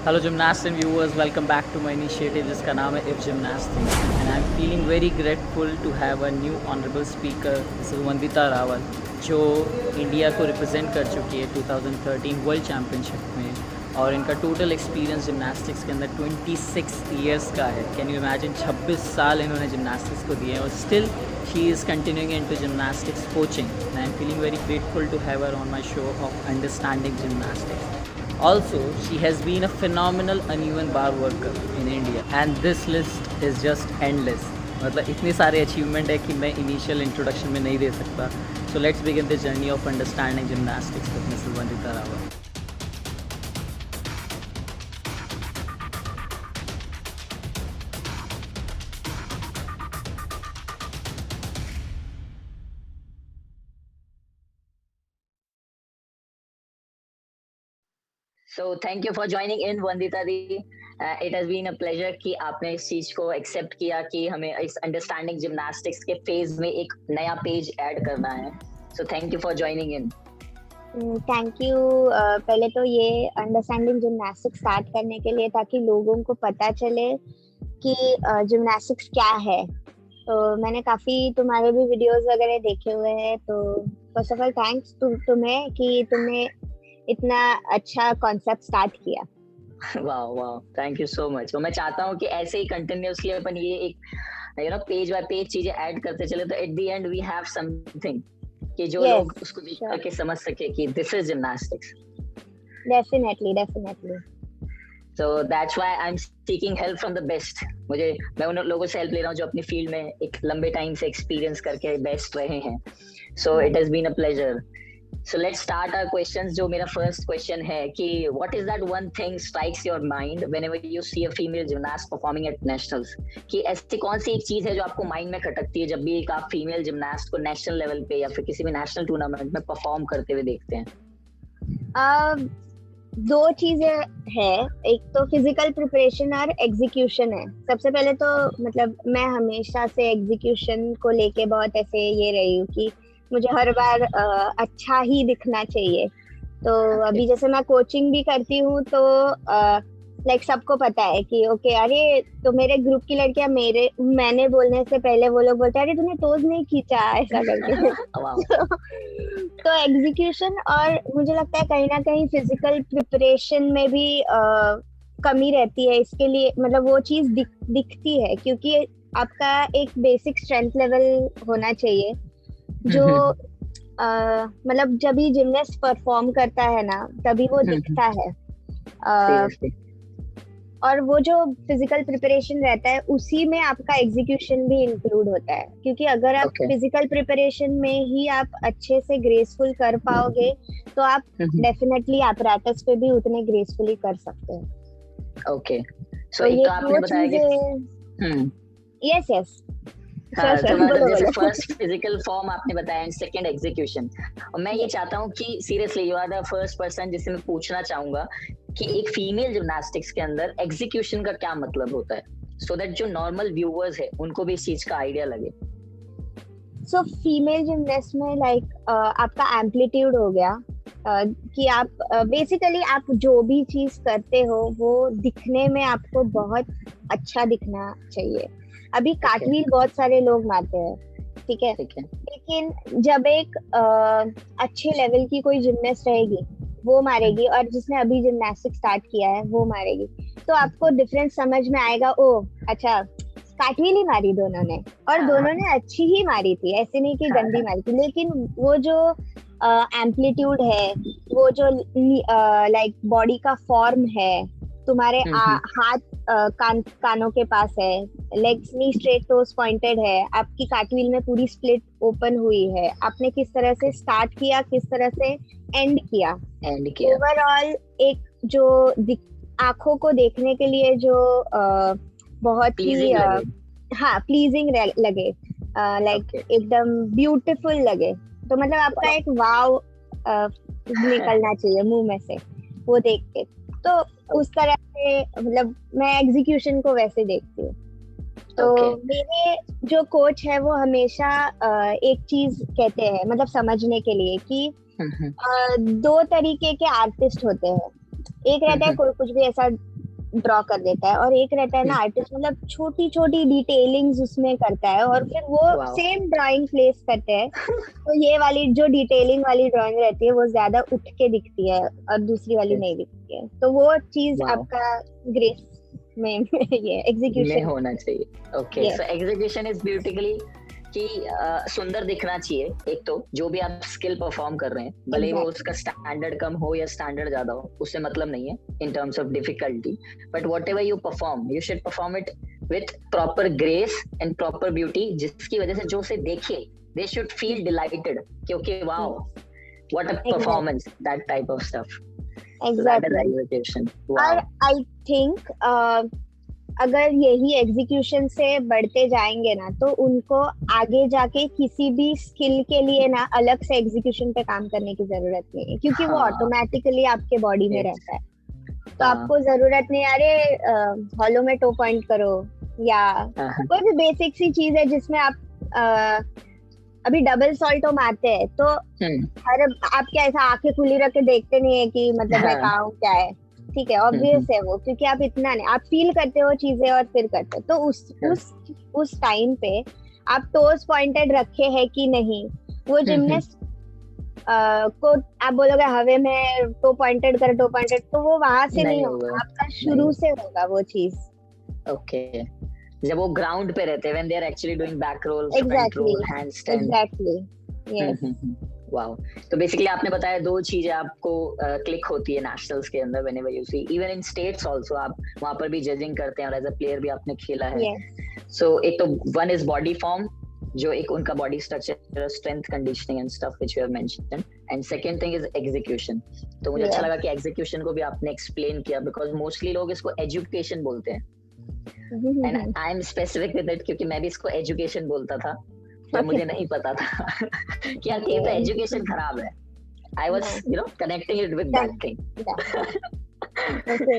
Hello gymnast and viewers, welcome back to my initiative जिसका नाम है if gymnast things and I am feeling very grateful to have a new honourable speaker this is Vandita Rawal, जो India को represent कर चुकी है 2013 world championship में। और इनका टोटल एक्सपीरियंस जिमनास्टिक्स के अंदर 26 ईयर्स का है। कैन यू इमेजिन, 26 साल इन्होंने जिमनास्टिक्स को दिए हैं और still she is continuing into gymnastics coaching and I am feeling very grateful to have her on my show of understanding gymnastics. Also, she has been a phenomenal uneven bar worker in India and this list is just endless. मतलब इतने सारे achievement है कि मैं initial introduction में नहीं दे सकता. So let's begin the journey of understanding gymnastics with Mrs. Vandita Rawal. So thank you for joining in, Vandita the. It has been a pleasure कि आपने इस चीज को एक्सेप्ट किया कि हमें इस अंडरस्टैंडिंग जिम्नास्टिक्स के फेज में एक नया पेज ऐड करना है. So thank you for joining in. Thank you. पहले तो ये अंडरस्टैंडिंग जिम्नास्टिक्स स्टार्ट करने के लिए ताकि लोगों को पता चले कि जिम्नास्टिक्स क्या है. तो मैंने काफी तुम्हारे भी वीडियोस वगैरह देखे हुए हैं. तो फर्स्ट ऑफ ऑल थैंक्स तुम्हें कि तुमने इतना अच्छा कॉन्सेप्ट स्टार्ट किया. वाह वाह, थैंक यू सो मच. तो मैं चाहता हूँ कि ऐसे ही कंटिन्यूअसली अपन ये एक पेज बाय पेज चीजें ऐड करते चले तो at the end we have something कि जो लोग उसको देख करके समझ सके कि this is gymnastics. Definitely. So that's why I'm seeking help from the best. मैं उन लोगों से हेल्प ले रहा हूँ जो अपनी फील्ड में एक लंबे टाइम से एक्सपीरियंस करके बेस्ट रहे हैं. So it has been a pleasure. So let's start our questions. जो मेरा first question है कि what is that one thing strikes your mind whenever you see a female gymnast performing at nationals? कि ऐसी कौन सी एक चीज है जो आपको माइंड में खटकती है जब भी एक आप फीमेल जिमनास्ट को नेशनल लेवल पे या फिर किसी भी नेशनल टूर्नामेंट में परफॉर्म करते हुए देखते हैं? दो चीजें है. एक तो फिजिकल प्रिपरेशन और एग्जीक्यूशन है. सबसे पहले तो मतलब मैं हमेशा से एग्जीक्यूशन को लेके बहुत ऐसे ये रही हूँ कि मुझे हर बार अच्छा ही दिखना चाहिए. तो अभी जैसे मैं कोचिंग भी करती हूँ तो लाइक सबको पता है कि ओके अरे तो मेरे ग्रुप की लड़कियां मैंने बोलने से पहले वो लोग बोलते हैं अरे तूने टोज नहीं खींचा ऐसा करके. तो एग्जीक्यूशन और मुझे लगता है कहीं ना कहीं फिजिकल प्रिपरेशन में भी कमी रहती है. इसके लिए मतलब वो चीज दिखती है क्योंकि आपका एक बेसिक स्ट्रेंथ लेवल होना चाहिए जो मतलब जब भी जिमनास्ट परफॉर्म करता है ना तभी वो दिखता है. और वो जो फिजिकल प्रिपरेशन रहता है उसी में आपका एग्जीक्यूशन भी इंक्लूड होता है क्योंकि अगर आप फिजिकल प्रिपरेशन में ही आप अच्छे से ग्रेसफुल कर पाओगे तो आप डेफिनेटली apparatus पे भी उतने ग्रेसफुली कर सकते हैं. ओके, सो एक तो आपने बताया कि यस जैसे फर्स्ट फिजिकल फॉर्म आपने बताया एंड सेकंड एग्जीक्यूशन. और मैं ये चाहता हूँ कि seriously you are the first person जिससे मैं पूछना चाहूंगा कि एक फीमेल जिम्नास्टिक्स के अंदर एग्जीक्यूशन का क्या मतलब होता है, सो दैट जो नॉर्मल व्यूअर्स है उनको भी इस चीज का आइडिया लगे. सो फीमेल जिमनास्ट में लाइक आपका एम्पलीट्यूड हो गया कि आप बेसिकली आप जो भी चीज करते हो वो दिखने में आपको बहुत अच्छा दिखना चाहिए. अभी कार्टव्हील बहुत सारे लोग मारते हैं, ठीक है, लेकिन जब एक अच्छे लेवल की कोई जिमनास्ट रहेगी वो मारेगी और जिसने अभी जिमनास्टिक स्टार्ट किया है वो मारेगी तो आपको डिफरेंस समझ में आएगा. ओ अच्छा, कार्टव्हील ही मारी दोनों ने और दोनों ने अच्छी ही मारी थी, ऐसे नहीं कि गंदी मारी थी. लेकिन वो जो एम्पलीट्यूड है, वो जो लाइक बॉडी का फॉर्म है, तुम्हारे हाथ कानों के पास है, legs knee straight toes pointed है, आपकी कार्टव्हील में पूरी स्प्लिट ओपन हुई है, आपने किस तरह से स्टार्ट किया किस तरह से एंड किया. ओवरऑल एक जो आंखों को देखने के लिए जो बहुत ही प्लीजिंग लगे, लाइक एकदम ब्यूटीफुल लगे. तो मतलब आपका एक वाव निकलना चाहिए मुंह में से वो देख के. तो उस तरह से मतलब मैं एग्जीक्यूशन को वैसे देखती हूँ. तो मेरे जो कोच है वो हमेशा एक चीज कहते हैं मतलब समझने के लिए कि दो तरीके के आर्टिस्ट होते हैं. एक रहता है कोई कुछ भी ऐसा ड्रॉ कर देता है, और एक रहता है ना आर्टिस्ट, मतलब छोटी छोटी डिटेलिंग्स उसमें करता है और फिर वो Wow. सेम ड्राइंग प्लेस करते हैं। तो ये वाली जो डिटेलिंग वाली ड्राइंग रहती है वो ज्यादा उठ के दिखती है और दूसरी वाली Yes. नहीं दिखती है, तो वो चीज Wow. आपका ग्रेस में ये में एग्जीक्यूशन होना चाहिए। Okay, Yes. So execution is beautifully कि सुंदर दिखना चाहिए। एक तो जो भी आप स्किल परफॉर्म कर रहे हैं, भले ही वो Exactly. उसका स्टैंडर्ड कम हो या स्टैंडर्ड ज्यादा हो, उससे मतलब नहीं है in terms of difficulty, but what ever you perform you should perform it with proper grace and proper beauty, जिसकी वजह से जो उसे देखे दे शुड फील डिलाइटेड कि okay wow what a performance, that type of stuff. So that is Exactly. execution. और Wow. I think अगर यही एग्जीक्यूशन से बढ़ते जाएंगे ना, तो उनको आगे जाके किसी भी स्किल के लिए ना अलग से एग्जीक्यूशन पे काम करने की जरूरत नहीं है, क्योंकि वो हाँ। ऑटोमेटिकली आपके बॉडी में Yes. रहता है। तो हाँ। आपको जरूरत नहीं, अरे हॉलो में टो पॉइंट करो, या हाँ। कोई भी बेसिक सी चीज है जिसमें आप अभी डबल सॉल्टो मारते हैं, तो हर आप क्या ऐसा आंखें खुली रख के देखते नहीं है कि मतलब मैं हाँ। कहाँ हूँ क्या है, ठीक है, ऑब्वियस है वो, क्योंकि आप इतना नहीं, आप फील करते हो चीजें और फिर करते हो। तो उस टाइम पे आप टोज पॉइंटेड रखे हैं कि नहीं, वो जिमनास्ट को आप बोलोगे हवे में टो पॉइंटेड कर, टो पॉइंटेड, तो वो वहां से नहीं होगा, आपका शुरू से होगा वो चीज। ओके, जब वो ग्राउंड पे रहते हैं, when they are actually doing back roll, front Exactly. roll, handstand. Exactly. Yes. Wow, तो बेसिकली आपने बताया दो चीजें आपको क्लिक होती है नेशनल्स के अंदर, whenever you see, even in states also, आप वहां पर भी जजिंग करते हैं और एज अ प्लेयर भी आपने खेला है। Yes. सो एक तो वन इज बॉडी फॉर्म, जो एक उनका body structure, strength conditioning and stuff which you have mentioned, and second thing is execution. तो मुझे अच्छा Yeah. लगा कि एग्जीक्यूशन को भी आपने एक्सप्लेन किया, बिकॉज मोस्टली लोग इसको एजुकेशन बोलते हैं, and I M specific with it, क्योंकि मैं भी इसको एजुकेशन बोलता था, पर मुझे नहीं पता था कि यार ये तो एजुकेशन खराब है। I was connecting it with that thing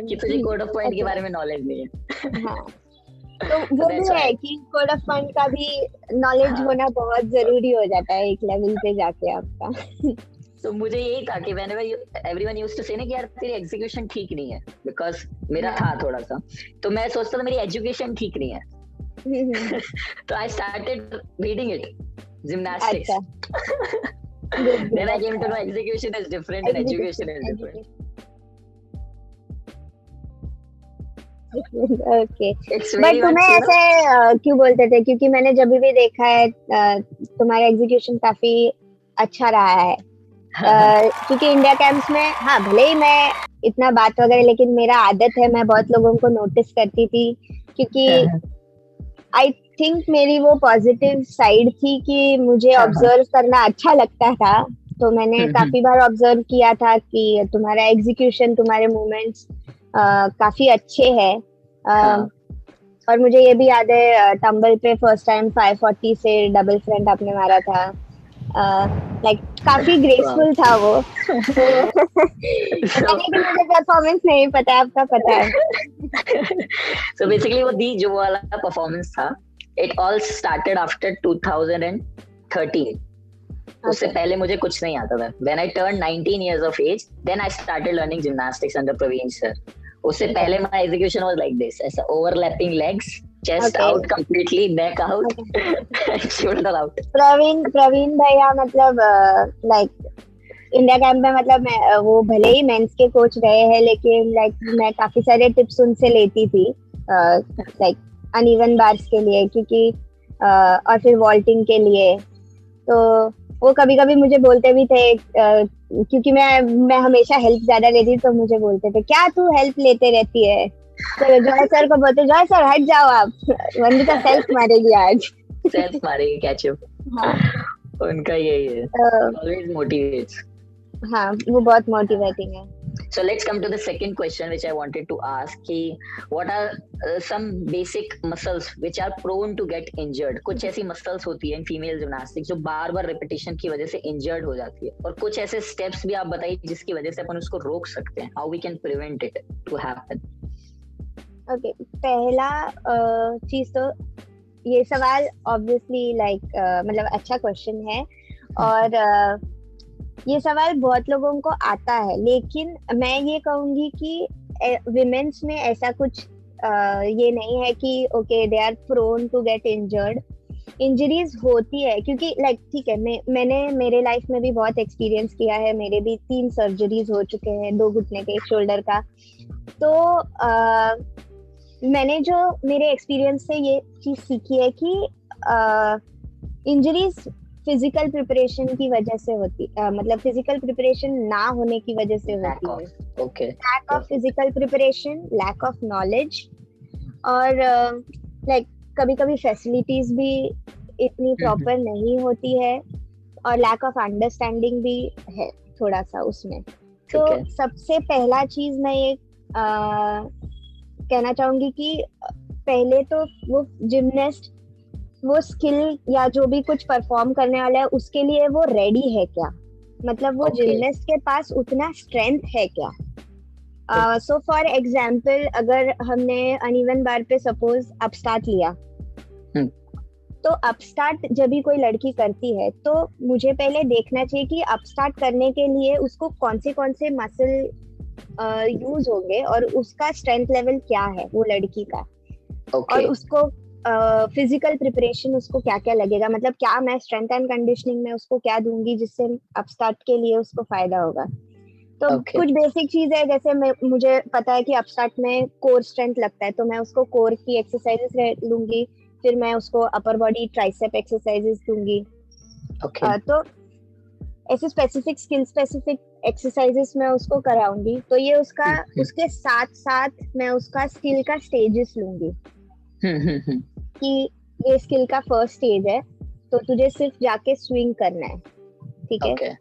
कि तुझे कोड ऑफ पॉइंट के बारे में नॉलेज नहीं है। हाँ, तो वो भी है कि कोड ऑफ पॉइंट का भी नॉलेज होना बहुत जरूरी हो जाता है एक लेवल पे जाके आपका। तो मुझे यही था कि whenever everyone used to say ना कि यार तेरी एग्जीक्यूशन ठीक नहीं है, बिकॉज मेरा था थोड़ा सा, तो मैं सोचता था मेरी एजुकेशन ठीक नहीं है, तो I started reading it, gymnastics. Then I came to know execution is different and education is different. Okay, It's but very तुम्हें much, ऐसे क्यों बोलते थे? क्योंकि मैंने जब भी देखा है तुम्हारा एग्जीक्यूशन काफी अच्छा रहा है, क्योंकि इंडिया कैंप्स में, हाँ भले ही मैं इतना बात वगैरह, लेकिन मेरा आदत है, मैं बहुत लोगों को नोटिस करती थी, क्योंकि आई थिंक मेरी वो पॉजिटिव साइड थी कि मुझे ऑब्जर्व करना अच्छा लगता था। तो मैंने काफी बार ऑब्जर्व किया था कि तुम्हारा एग्जीक्यूशन, तुम्हारे मूवमेंट्स काफी अच्छे हैं। और मुझे ये भी याद है टम्बल पे फर्स्ट टाइम 540 से डबल फ्रंट आपने मारा था, लाइक काफी ग्रेसफुल था वो। पता नहीं कि मुझे परफॉर्मेंस नहीं पता, आपका पता है? So basically वो जो वाला परफॉर्मेंस था, it all started after 2013. उससे पहले मुझे कुछ नहीं आता था। When I turned 19 years of age, then I started learning gymnastics under Praveen sir. उससे पहले my execution was like this, ऐसा overlapping legs, chest out completely, neck out, shoulder out. Praveen भैया मतलब लाइक इंडिया कैंप में, मतलब मैं वो भले ही मेंस के कोच रहे हैं, लेकिन लाइक मैं काफी सारे टिप्स उनसे लेती थी, लाइक अनइवन बार्स के लिए, क्योंकि और फिर वॉल्टिंग के लिए। तो वो कभी कभी मुझे बोलते भी थे, क्योंकि मैं हमेशा हेल्प ज्यादा लेती, तो मुझे बोलते थे क्या तू हेल्प लेते रहती है। तो जॉय सर को बोलते, जॉय सर हट जाओ आप, वंदिता सेल्फ मारेगी आज, सेल्फ मारेगी कैच अप। हाँ, उनका यही है, ऑलवेज मोटिवेट्स। हाँ, वो बहुत मोटिवेटिंग है। So let's come to the second question which I wanted to ask कि what are some basic muscles which are prone to get injured? कुछ ऐसी muscles होती है फीमेल जिम्नास्टिक्स जो बार बार रिपीटिशन की वजह से इंजर्ड हो जाती है, और कुछ ऐसे स्टेप्स भी आप बताइए जिसकी वजह से अपन उसको रोक सकते हैं, how we can prevent it to happen. Okay, पहला चीज तो ये सवाल ऑब्वियसली लाइक मतलब अच्छा क्वेश्चन है, और ये सवाल बहुत लोगों को आता है, लेकिन मैं ये कहूंगी कि विमेन्स में ऐसा कुछ ये नहीं है कि okay they are prone to get injured. Injuries होती है क्योंकि लाइक ठीक है, मैंने मेरे लाइफ में भी बहुत एक्सपीरियंस किया है. मेरे भी 3 सर्जरीज हो चुके हैं, 2 घुटने के, एक शोल्डर का. तो मैंने जो मेरे एक्सपीरियंस से ये चीज सीखी है कि इंजरीज फिजिकल प्रिपरेशन की वजह से होती मतलब फिजिकल प्रिपरेशन ना होने की वजह से होती है. Okay. Lack of physical preparation, lack of knowledge, और लाइक कभी कभी फैसिलिटीज भी इतनी प्रॉपर नहीं होती है, और लैक ऑफ अंडरस्टैंडिंग भी है थोड़ा सा उसमें. तो सबसे पहला चीज मैं ये कहना चाहूंगी कि पहले तो वो जिमनास्ट वो स्किल या जो भी कुछ परफॉर्म करने वाला है उसके लिए वो रेडी है क्या, मतलब वो जिमनास्ट के पास उतना स्ट्रेंथ है क्या. सो फॉर एग्जाम्पल, अगर हमने अनइवन बार पे सपोज अपस्टार्ट लिया, तो अपस्टार्ट जब भी कोई लड़की करती है तो मुझे पहले देखना चाहिए कि अपस्टार्ट करने के लिए उसको कौन से मसल यूज होंगे और उसका स्ट्रेंथ लेवल क्या है वो लड़की का. और उसको फिजिकल प्रिपरेशन उसको क्या क्या लगेगा, मतलब क्या मैं स्ट्रेंथ एंड कंडीशनिंग में उसको क्या दूंगी जिससे अपस्टार्ट के लिए उसको फायदा होगा. तो कुछ बेसिक चीज है, जैसे मुझे पता है कि अपस्टार्ट में कोर स्ट्रेंथ लगता है, तो मैं उसको कोर की एक्सरसाइजेस लूंगी, फिर मैं उसको अपर बॉडी ट्राइसेप एक्सरसाइजेस दूंगी. तो ऐसे स्पेसिफिक स्किल स्पेसिफिक एक्सरसाइजेस मैं उसको कराऊंगी. तो ये उसका उसके साथ साथ मैं उसका स्किल का स्टेजेस लूंगी कि ये स्किल का फर्स्ट स्टेज है तो तुझे सिर्फ जाके स्विंग करना है, ठीक है.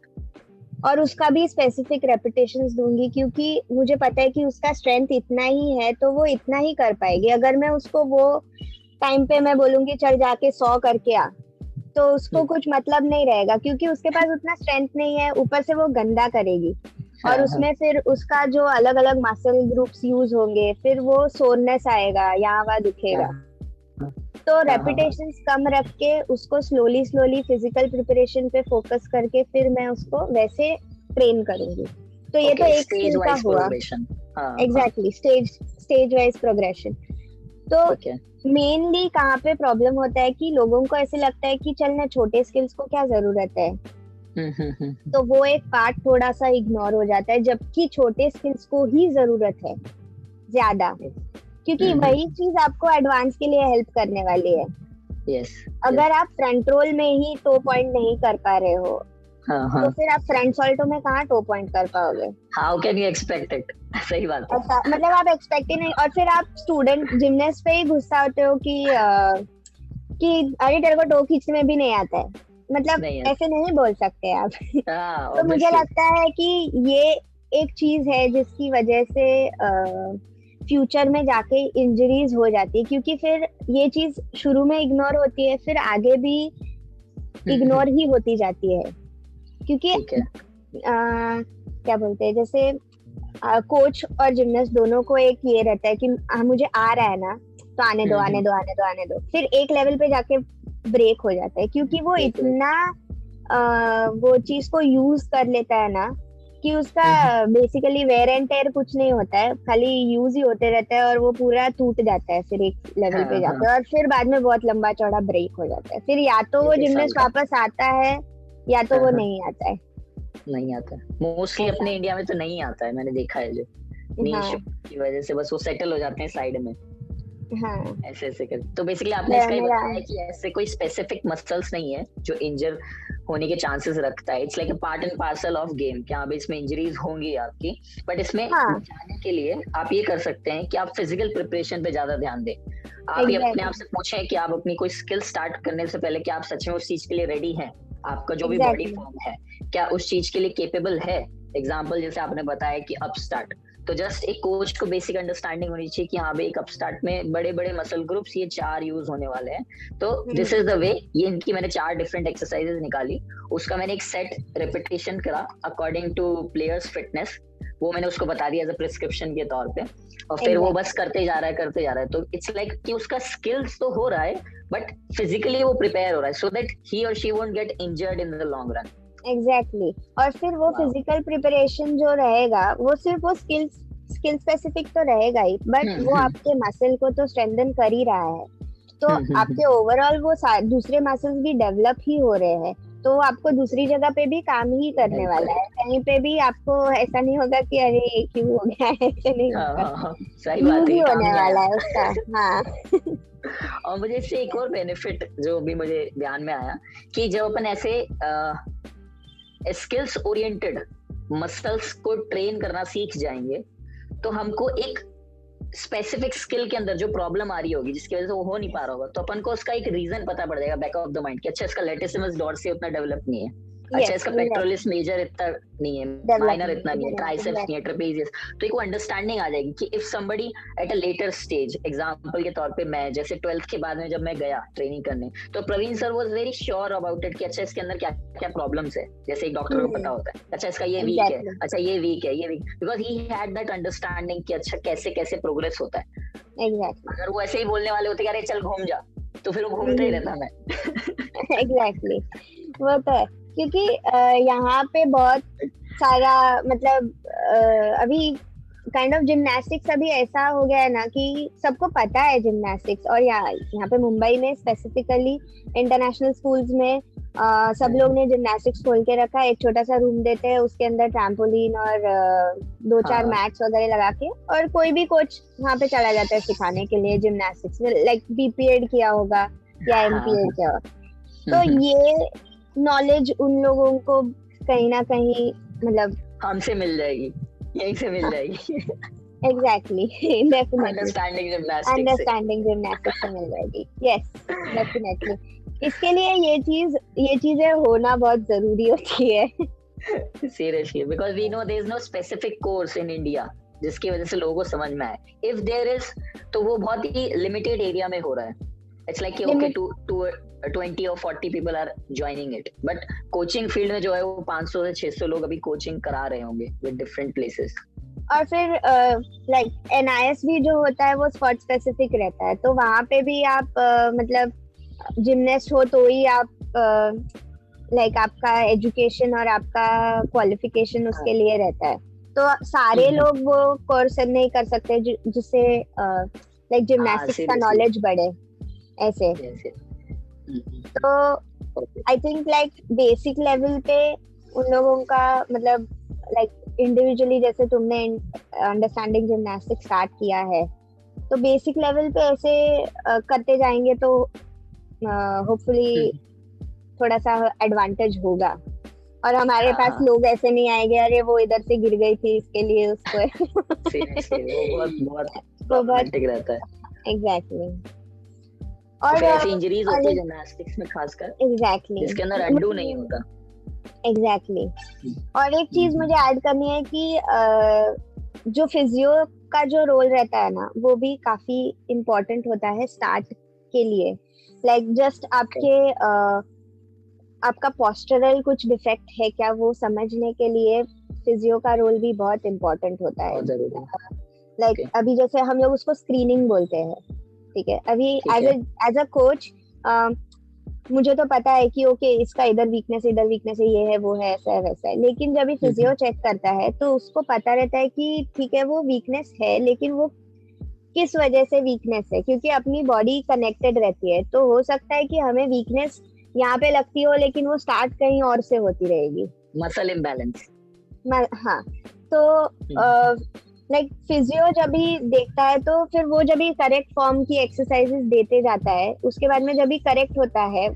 और उसका भी स्पेसिफिक रेपिटेशंस दूंगी क्योंकि मुझे पता है कि उसका स्ट्रेंथ इतना ही है तो वो इतना ही कर पाएगी. अगर मैं उसको वो टाइम पे मैं बोलूंगी चल जाके 100 करके आ, तो उसको कुछ मतलब नहीं रहेगा क्योंकि उसके पास उतना स्ट्रेंथ नहीं है. ऊपर से वो गंदा करेगी और उसमें फिर उसका जो अलग अलग मसल ग्रुप्स यूज होंगे, फिर वो सोरनेस आएगा, यहाँ वहाँ दुखेगा. तो रेपिटेशंस कम रख के उसको स्लोली फिजिकल प्रिपरेशन पे फोकस करके फिर मैं उसको वैसे ट्रेन करूंगी. तो ये तो एक स्किल का हुआ. Exactly, stage wise progression. तो मेनली कहाँ पे प्रॉब्लम होता है कि लोगों को ऐसे लगता है कि चल ना छोटे स्किल्स को क्या जरूरत है, तो वो एक पार्ट थोड़ा सा इग्नोर हो जाता है, जबकि छोटे स्किल्स को ही जरूरत है ज्यादा, क्योंकि वही चीज आपको एडवांस के लिए हेल्प करने वाली है. अगर आप फ्रंट रोल में ही टो पॉइंट नहीं कर पा रहे हो, तो फिर आप फ्रंट सॉल्टो में कहाँ टो पॉइंट कर पाओगे. How can you expect it. सही बात है. मतलब आप एक्सपेक्ट ही नहीं, और फिर आप स्टूडेंट जिमनास्ट पे ही गुस्सा होते हो कि अरे तेरे को टो खींचने में भी नहीं आता है. मतलब ऐसे नहीं बोल सकते आप. तो मुझे लगता है कि ये एक चीज है जिसकी वजह से फ्यूचर में जाके इंजरीज हो जाती है, क्योंकि फिर ये चीज शुरू में इग्नोर होती है, फिर आगे भी इग्नोर ही होती जाती है. क्योंकि क्या बोलते हैं, जैसे कोच और जिमनास्ट दोनों को एक ये रहता है कि मुझे आ रहा है ना, तो आने दो. फिर एक लेवल पे जाके ब्रेक हो जाता है क्योंकि वो इतना वो चीज को यूज कर लेता है ना कि उसका बेसिकली वेयर एंड टेयर कुछ नहीं होता है, खाली यूज ही होते रहता है और वो पूरा टूट जाता है फिर एक लेवल पे जाके, और फिर बाद में बहुत लंबा चौड़ा ब्रेक हो जाता है. फिर या तो वो जिमनास्ट वापस आता है या तो वो नहीं आता है. मोस्टली अपने इंडिया में तो नहीं आता है, मैंने देखा है. जो नीश की वजह से बस वो सेटल हो जाते हैं साइड में. ऐसे कर. तो बेसिकली आपने इसका ही बताया कि ऐसे कोई स्पेसिफिक मसल्स नहीं है जो इंजर होने के चांसेस रखता है. It's like a part and parcel of game कि अब इसमें इंजरीज होंगी आपकी, बट इसमें बचाने के लिए आप ये कर सकते हैं कि आप फिजिकल प्रिपरेशन पे ज्यादा ध्यान दें. आप ये अपने आप से पूछें कि आप अपनी कोई स्किल स्टार्ट करने से पहले क्या आप सच में उस चीज के लिए रेडी हैं. आपका जो भी बॉडी फॉर्म है क्या उस चीज के लिए केपेबल है. एग्जाम्पल जैसे आपने बताया कि अपस्टार्ट, तो जस्ट एक कोच को बेसिक अंडरस्टैंडिंग होनी चाहिए कि हाँ भाई एक अपस्टार्ट में बड़े बड़े मसल ग्रुप्स ये 4 यूज होने वाले हैं. तो दिस इज द वे. ये इनकी मैंने 4 डिफरेंट एक्सरसाइजेस निकाली, उसका मैंने एक सेट रिपीटेशन करा अकॉर्डिंग टू प्लेयर्स फिटनेस, वो मैंने उसको बता दिया एज अ प्रिस्क्रिप्शन के तौर पे, और फिर वो बस करते जा रहा है. तो इट्स लाइक कि उसका स्किल्स तो हो रहा है बट फिजिकली वो प्रिपेयर हो रहा है सो दैट ही और she won't get injured in the long run. Exactly. और फिर वो फिजिकल प्रिपरेशन जो रहेगा वो सिर्फ वो स्किल स्पेसिफिक तो रहेगा ही, बट वो आपके मसल को तो स्ट्रेंथन कर ही रहा है, तो आपके ओवरऑल वो दूसरे मसल्स भी डेवलप ही हो रहे हैं, तो वो आपको दूसरी जगह पे भी काम ही करने वाला है, कहीं पे भी आपको ऐसा नहीं होगा कि अरे ये क्यों हो गया है, ऐसे नहीं होगा, सही बात है, होने वाला है उसका। हाँ और मुझे इससे एक और बेनिफिट जो भी मुझे ध्यान में आया कि जब अपन ऐसे स्किल्स ओरिएंटेड मसल्स को ट्रेन करना सीख जाएंगे तो हमको एक स्पेसिफिक स्किल के अंदर जो प्रॉब्लम आ रही होगी जिसकी वजह से वो हो नहीं पा रहा होगा, तो अपन को उसका एक रीजन पता पड़ जाएगा बैक ऑफ द माइंड कि अच्छा इसका लेटिसिमस डॉर्सी उतना डेवलप नहीं है, अच्छा इसका पेट्रोलिस मेजर इतना नहीं है, माइनर इतना नहीं है, ट्राइसेप्स नहीं है, ट्रेपेजियस, तो एक वो अंडरस्टैंडिंग आ जाएगी कि if somebody at a later stage, example के तौर पे मैं जैसे 12th के बाद में जब मैं गया ट्रेनिंग करने तो Praveen sir was very sure about it कि अच्छा इसके अंदर क्या क्या प्रॉब्लम्स है, जैसे एक डॉक्टर को पता होता है अच्छा इसका ये वीक है, अच्छा ये वीक है, ये week, because he had that understanding कि अच्छा कैसे कैसे प्रोग्रेस होता है। अगर वो ऐसे ही बोलने वाले होते कि अरे चल घूम जा, तो फिर वो घूमते ही रहता मैं। एग्जैक्टली वो तो है, क्योंकि यहाँ पे बहुत सारा मतलब अभी काइंड ऑफ जिम्नास्टिक्स अभी ऐसा हो गया है ना कि सबको पता है जिम्नास्टिक्स, और यहाँ पे मुंबई में स्पेसिफिकली इंटरनेशनल स्कूल्स में सब लोग ने जिम्नास्टिक्स खोल के रखा है, एक छोटा सा रूम देते हैं, उसके अंदर ट्रैम्पोलिन और 2-4 मैट्स वगैरह लगा के, और कोई भी कोच वहाँ पे चला जाता है सिखाने के लिए जिम्नास्टिक्स, लाइक बीपीएड किया होगा या एमपीएड किया होगा, तो ये नॉलेज उन लोगों को कहीं ना कहीं मतलब हमसे मिल जाएगी, यहीं से मिल जाएगी। एग्जैक्टली, डेफिनेटली अंडरस्टैंडिंग जिम्नास्टिक्स से मिल जाएगी, यस डेफिनेटली। इसके लिए ये चीजें होना बहुत जरूरी होती है। Seriously, because we know there is no specific course in India जिसकी वजह से लोगों को समझ में आए, इफ देयर इज तो वो बहुत ही लिमिटेड एरिया में हो रहा है, it's like okay two 20 or 40 people are joining it, but coaching field में जो है वो 500 से 600 लोग अभी कोचिंग करा रहे होंगे with different places। और फिर लाइक एनआईएस भी जो होता है वो स्पोर्ट स्पेसिफिक रहता है, तो वहाँ पे भी आप मतलब जिमनास्ट हो तो ही आप लाइक आपका एजुकेशन और आपका क्वालिफिकेशन उसके लिए रहता है, तो सारे लोग वो कोर्स नहीं कर सकते जिससे लाइक जिमनास्टिक्स का नॉलेज बढ़े ऐसे। तो I think like basic level पे उन लोगों का मतलब लाइक इंडिविजुअली जैसे तुमने अंडरस्टैंडिंग जिमनास्टिक्स स्टार्ट किया है, तो बेसिक लेवल पे ऐसे करते जाएंगे तो होपफुली थोड़ा सा एडवांटेज होगा, और हमारे पास लोग ऐसे नहीं आएंगे अरे वो इधर से गिर गई थी इसके लिए उसको वो बहुत रहता है। एग्जैक्टली, और ऐसी इंजरीज होती है जिमनास्टिक्स में खासकर, एग्जैक्टली इसके अंदर अंडू नहीं होता। एग्जैक्टली, और एक चीज मुझे ऐड करनी है कि जो फिजियो का जो रोल रहता है ना वो भी काफी इम्पोर्टेंट होता है स्टार्ट के लिए, लाइक जस्ट आपका पोस्चरल कुछ डिफेक्ट है क्या वो समझने के लिए फिजियो का रोल भी बहुत इम्पोर्टेंट होता है। लाइक अभी जैसे हम लोग उसको स्क्रीनिंग बोलते हैं, ठीक है, अभी एज अ कोच मुझे तो पता है कि ओके इसका इधर वीकनेस है, ये है वो है ऐसा है वैसा है, लेकिन जब फिजियो चेक करता है तो उसको पता रहता है कि ठीक है वो वीकनेस है, लेकिन वो किस वजह से वीकनेस है, क्योंकि अपनी बॉडी कनेक्टेड रहती है, तो हो सकता है कि हमें वीकनेस यहाँ पे लगती हो लेकिन वो स्टार्ट कहीं और से होती रहेगी, मसल इम्बैलेंस। हाँ, तो लाइक फिजियो जब भी देखता है तो फिर वो जब भी करेक्ट फॉर्म की एक्सरसाइजेस देते जाता है, उसके बाद में जब भी करेक्ट होता है,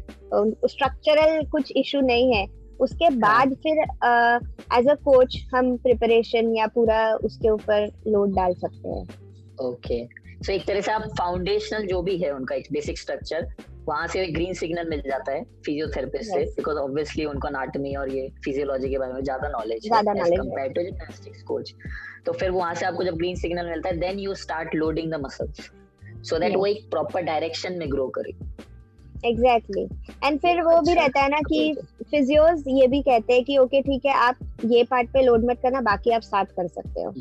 स्ट्रक्चरल कुछ इशू नहीं है, उसके बाद फिर एज अ कोच हम प्रिपरेशन या पूरा उसके ऊपर लोड डाल सकते हैं। ओके, सो एक तरह से आप फाउंडेशनल जो भी है उनका एक बेसिक स्ट्रक्चर वहां से ग्रीन सिग्नल मिल जाता है फिजियोथेरेपिस्ट से, बिकॉज ऑब्वियसली उनको एनाटॉमी और ये फिजियोलॉजी के बारे में ज्यादा नॉलेज है as compared to gymnastics coach, तो फिर वहां से आपको जब ग्रीन सिग्नल मिलता है then you start loading the muscles so that वो एक प्रॉपर डायरेक्शन में ग्रो करे। एग्जैक्टली, एंड फिर वो भी रहता है ना कि फिजियोज ये भी कहते हैं कि ओके ठीक है आप ये पार्ट पे लोड मत करना, बाकी आप स्टार्ट कर सकते हो,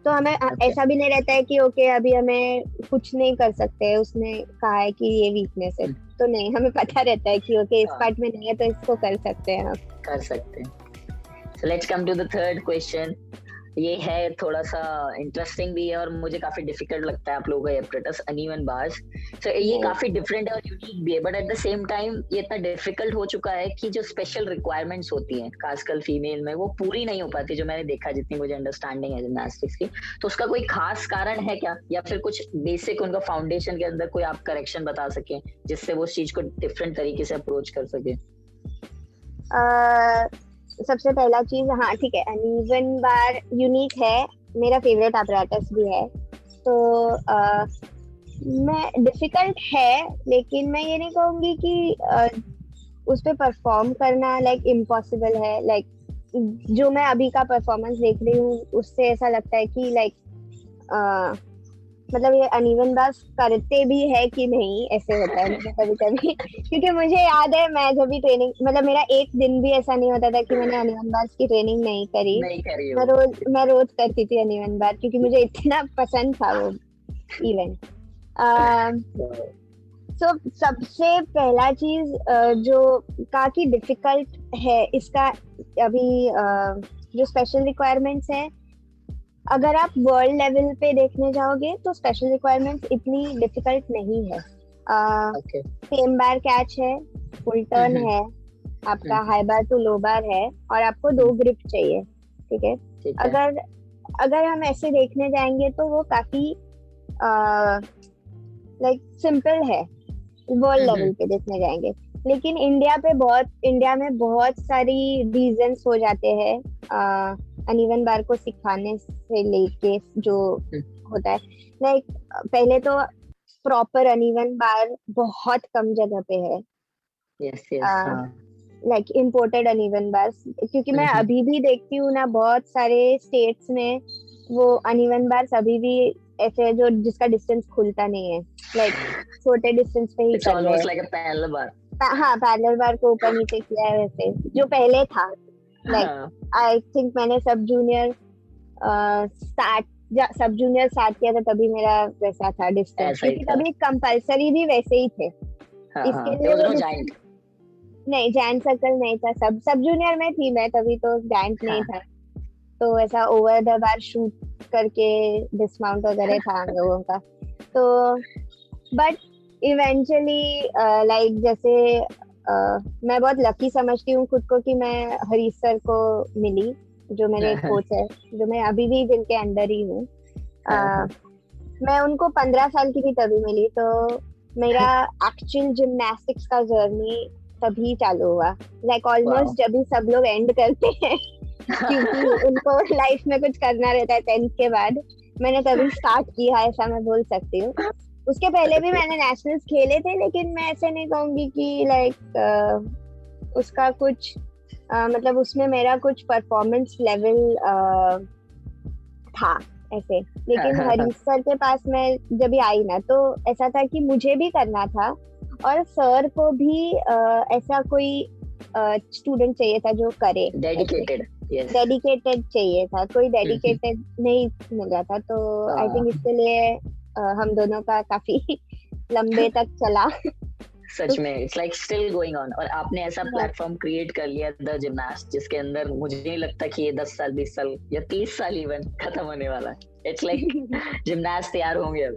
तो हमें ऐसा भी नहीं रहता है कि ओके अभी हमें कुछ नहीं कर सकते, उसने कहा है कि ये वीकनेस है तो नहीं, हमें पता रहता है कि ओके इस पार्ट में नहीं है तो इसको कर सकते हैं हम। कर सकते हैं। So let's come to the third question. ये है थोड़ा सा इंटरेस्टिंग भी है और मुझे काफी डिफिकल्ट लगता है आप लोगों का एप्रेटस अनइवन बार्स। सो ये नहीं। काफी डिफरेंट है और यूनिक भी है, but at the same time ये इतना डिफिकल्ट हो चुका है कि जो स्पेशल रिक्वायरमेंट्स होती हैं खासकर फीमेल में वो पूरी नहीं हो पाती, जो मैंने देखा जितनी मुझे अंडरस्टैंडिंग है जिम्नास्टिक्स की। तो उसका कोई खास कारण है क्या, या फिर कुछ बेसिक उनका फाउंडेशन के अंदर कोई आप करेक्शन बता सके जिससे वो उस चीज को डिफरेंट तरीके से अप्रोच कर सके? सबसे पहला चीज, हाँ ठीक है, अनइवन बार यूनिक है, मेरा फेवरेट apparatus भी है। तो मैं डिफिकल्ट है, लेकिन मैं ये नहीं कहूंगी कि उस पे परफॉर्म करना लाइक इम्पॉसिबल है। लाइक जो मैं अभी का परफॉर्मेंस देख रही हूँ उससे ऐसा लगता है कि लाइक मतलब ये अनइवन बार्स करते भी है कि नहीं, ऐसे होता है मुझे कभी कभी। क्योंकि मुझे याद है मैं जब भी ट्रेनिंग, मतलब मेरा एक दिन भी ऐसा नहीं होता था कि मैंने अनइवन बार्स की ट्रेनिंग नहीं करी। नहीं करी मैं रोज करती थी अनइवन बार, क्योंकि मुझे इतना पसंद था वो इवेंट। तो सबसे पहला चीज जो काफी डिफिकल्ट है इसका अभी जो स्पेशल रिक्वायरमेंट्स है, अगर आप वर्ल्ड लेवल पे देखने जाओगे तो स्पेशल रिक्वायरमेंट्स इतनी डिफिकल्ट नहीं है। सेम बार कैच है, फुल टर्न है, आपका हाई बार टू लो बार है, और आपको 2 ग्रिप चाहिए। ठीक है, अगर हम ऐसे देखने जाएंगे तो वो काफी लाइक सिंपल है वर्ल्ड लेवल पे देखने जाएंगे। लेकिन इंडिया में बहुत सारी रीजंस हो जाते हैं अनइवन बार को सिखाने से लेके जो होता है। लाइक पहले तो प्रॉपर अनइवन बार बहुत कम जगह पे है। लाइक इम्पोर्टेड अनइवन बार, क्योंकि मैं अभी भी देखती हूँ ना बहुत सारे स्टेट्स में वो अनइवन बार अभी भी ऐसे जो जिसका डिस्टेंस खुलता नहीं है, लाइक छोटे डिस्टेंस पे ही कर रहे हैं। हाँ, पैरेलल बार को ऊपर नीचे किया है वैसे जो पहले था। लाइक आई थिंक मैंने सब जूनियर स्टार्ट किया था, तभी मेरा वैसा था डिस्टेंस, क्योंकि तभी कंपलसरी भी वैसे ही थे। इसके लिए नहीं, जैंट सर्कल नहीं था, सब जूनियर में थी मैं तभी, तो जैंट नहीं था। तो ऐसा ओवर द बार शूट करके डिस्माउंट वगैरह था हम लोगों का। तो बट इवेंचुअली लाइक जैसे मैं बहुत लकी समझती हूँ खुद को कि मैं हरीश सर को मिली, जो मेरे कोच है, जो मैं अभी भी जिनके अंडर ही हूँ। मैं उनको 15 साल की थी तभी मिली, तो मेरा एक्चुअल जिम्नास्टिक्स का जर्नी तभी चालू हुआ। लाइक ऑलमोस्ट जब भी सब लोग एंड करते हैं क्योंकि उनको लाइफ में कुछ करना रहता है 10th के बाद, मैंने तभी स्टार्ट किया, ऐसा मैं बोल सकती हूँ। उसके पहले भी मैंने नेशनल्स खेले थे, लेकिन मैं ऐसे नहीं कहूंगी कि लाइक उसका कुछ मतलब उसमें मेरा कुछ परफॉर्मेंस लेवल था ऐसे। लेकिन हरीश सर के पास मैं जब भी आई ना, तो ऐसा था कि मुझे भी करना था और सर को भी ऐसा कोई स्टूडेंट चाहिए था जो करे, डेडिकेटेड चाहिए था, कोई डेडिकेटेड नहीं मिल रहा था। तो आई थिंक इसके लिए हम दोनों का काफी लंबे तक चला। सच में it's like still going on. और आपने ऐसा प्लेटफॉर्म क्रिएट कर लिया द जिम्नास्ट, जिसके अंदर मुझे नहीं लगता कि ये 10 साल 20 साल या 30 साल इवन खत्म होने वाला है। इट्स लाइक जिम्नास्ट तैयार होंगे अब।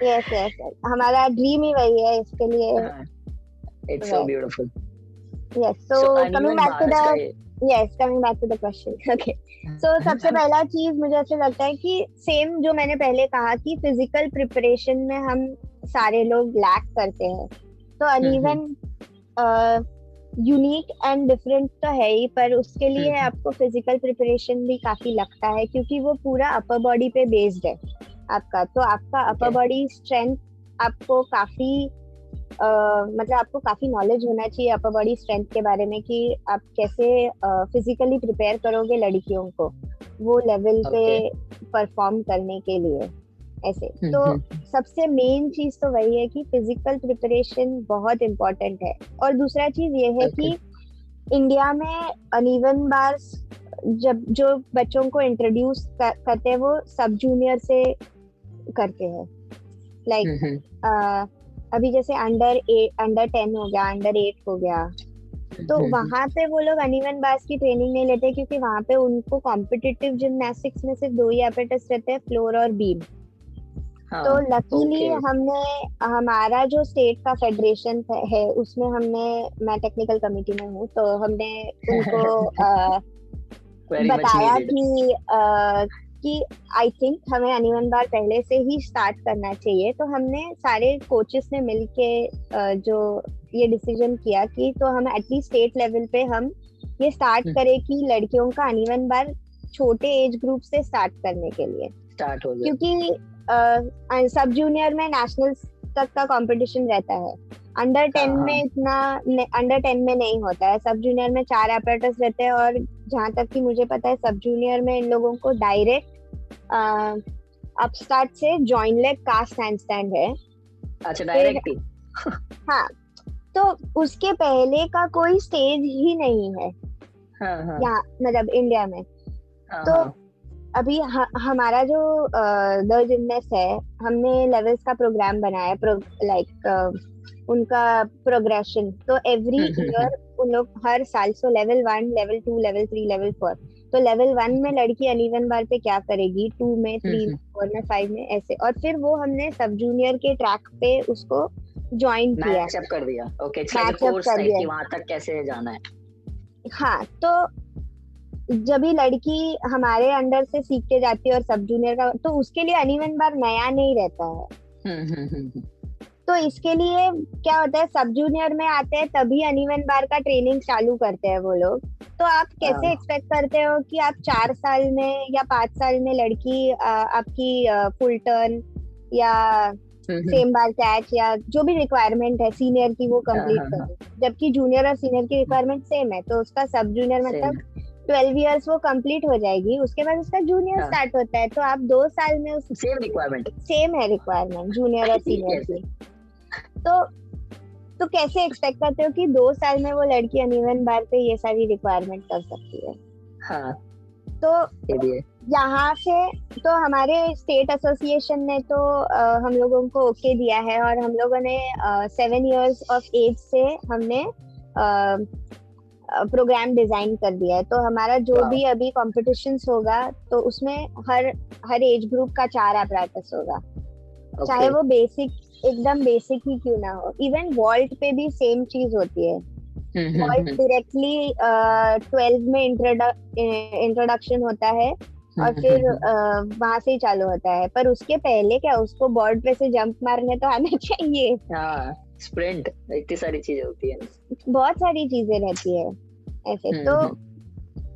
यस हमारा ड्रीम ही वही है इसके लिए। It's so beautiful. Yes, so coming back to the question. Okay, so सबसे पहला चीज मुझे ऐसे लगता है कि सेम जो मैंने पहले कहा कि फिजिकल प्रिपरेशन में हम सारे लोग लैक करते हैं। तो अनइवन यूनिक एंड डिफरेंट तो है ही, पर उसके लिए आपको फिजिकल प्रिपरेशन भी काफी लगता है, क्योंकि वो पूरा अपर बॉडी पे बेस्ड है आपका। तो आपका अपर बॉडी स्ट्रेंथ आपको काफी मतलब आपको काफी नॉलेज होना चाहिए अपर बॉडी स्ट्रेंथ के बारे में, कि आप कैसे फिजिकली प्रिपेयर करोगे लड़कियों को वो लेवल पे परफॉर्म करने के लिए ऐसे। तो सबसे मेन चीज तो वही है कि फिजिकल प्रिपरेशन बहुत इम्पोर्टेंट है। और दूसरा चीज ये है कि इंडिया में अनइवन बार्स जब जो बच्चों को इंट्रोड्यूस करते हैं वो सब जूनियर से करते हैं। लाइक अभी जैसे अंडर 10 हो गया, अंडर 8 हो गया, तो वहां पे वो लोग अनइवन बार्स की ट्रेनिंग नहीं लेते क्योंकि वहां पे उनको कॉम्पिटिटिव जिम्नास्टिक्स में सिर्फ 2 ही apparatus रहते हैं, फ्लोर और बीम। हाँ तो लकीली ओके हमने हमारा जो स्टेट का फेडरेशन है उसमें हमने, मैं टेक्निकल कमेटी में हूँ, तो हमने उनको वेरी मच बताया नीडेड। कि आई थिंक हमें अनइवन बार पहले से ही स्टार्ट करना चाहिए। तो हमने सारे कोचेस ने मिलके जो ये डिसीजन किया कि तो हम एटलीस्ट स्टेट लेवल पे हम ये स्टार्ट करें कि लड़कियों का अनइवन बार छोटे एज ग्रुप से स्टार्ट करने के लिए, स्टार्ट हो गया। क्योंकि सब जूनियर में नेशनल तक का कंपटीशन रहता है, अंडर 10 हाँ, में इतना अंडर 10 में नहीं होता है। सब जूनियर में 4 apparatus रहते हैं और जहाँ तक कि मुझे पता है सब जूनियर में इन लोगों को डायरेक्ट अपस्टार्ट से जॉइन लेग कास्ट हैंडस्टैंड है। अच्छा डायरेक्ट ही। हाँ, तो उसके पहले का कोई स्टेज ही नहीं है हाँ हाँ यहाँ, मतलब इंडिया में। हाँ तो हाँ, अभी हमारा जो द जिमनेस्ट है, हमने लेवल्स का प्रोग्राम बनाया, लाइक उनका प्रोग्रेशन। तो एवरी ईयर उन लोग हर साल, सो लेवल 1, लेवल 2, लेवल 3, लेवल 4। तो लेवल 1 में लड़की अनइवन बार पे क्या करेगी, 2 में, 3 में, 4 में, 5 में, ऐसे। और फिर वो हमने सब जूनियर के ट्रैक पे उसको ज्वाइन किया, मैचअप कर दिया। Okay it's Match like up course कर टाइप दिया। कि वहां तक कैसे जाना है। हाँ, तो जब भी लड़की हमारे अंडर से सीख के जाती है और सब जूनियर का, तो उसके लिए अनइवन बार नया नहीं रहता है। हम्म। तो इसके लिए क्या होता है, सब जूनियर में आते हैं तभी अनइवन बार का ट्रेनिंग चालू करते हैं वो लोग। तो आप कैसे एक्सपेक्ट करते हो कि आप 4 साल में या 5 साल में लड़की आपकी फुल टर्न या सेम बार कैच या जो भी रिक्वायरमेंट है सीनियर की वो कंप्लीट करे, जबकि जूनियर और सीनियर की रिक्वायरमेंट सेम है। तो उसका सब जूनियर मतलब 12 इयर्स वो कंप्लीट हो जाएगी, उसके बाद उसका जूनियर स्टार्ट होता है। तो आप 2 साल में उस सेम रिक्वायरमेंट, सेम है रिक्वायरमेंट जूनियर और सीनियर की। तो कैसे एक्सपेक्ट करते हो कि 2 साल में वो लड़की अनइवन बार पे ये सारी रिक्वायरमेंट कर सकती है? हाँ तो ये भी है। यहाँ से तो हमारे स्टेट एसोसिएशन ने तो हम लोगों को ओके दिया है और हम लोगों ने 7 इयर्स ऑफ एज से हमने प्रोग्राम डिजाइन कर दिया है। तो हमारा जो भी अभी कॉम्पिटिशन्स होगा तो उसमें हर एज ग्रुप का 4 apparatus होगा, चाहे वो बेसिक, एकदम बेसिक ही क्यों ना हो। इवन वॉल्ट पे भी सेम चीज होती है। वॉल्ट डायरेक्टली 12 में इंट्रोडक्शन होता है और फिर वहां से ही चालू होता है। पर उसके पहले क्या, उसको बोर्ड पे से जंप मारने तो आना चाहिए। स्प्रिंट, इतनी सारी चीजें होती है, बहुत सारी चीजें रहती है ऐसे। तो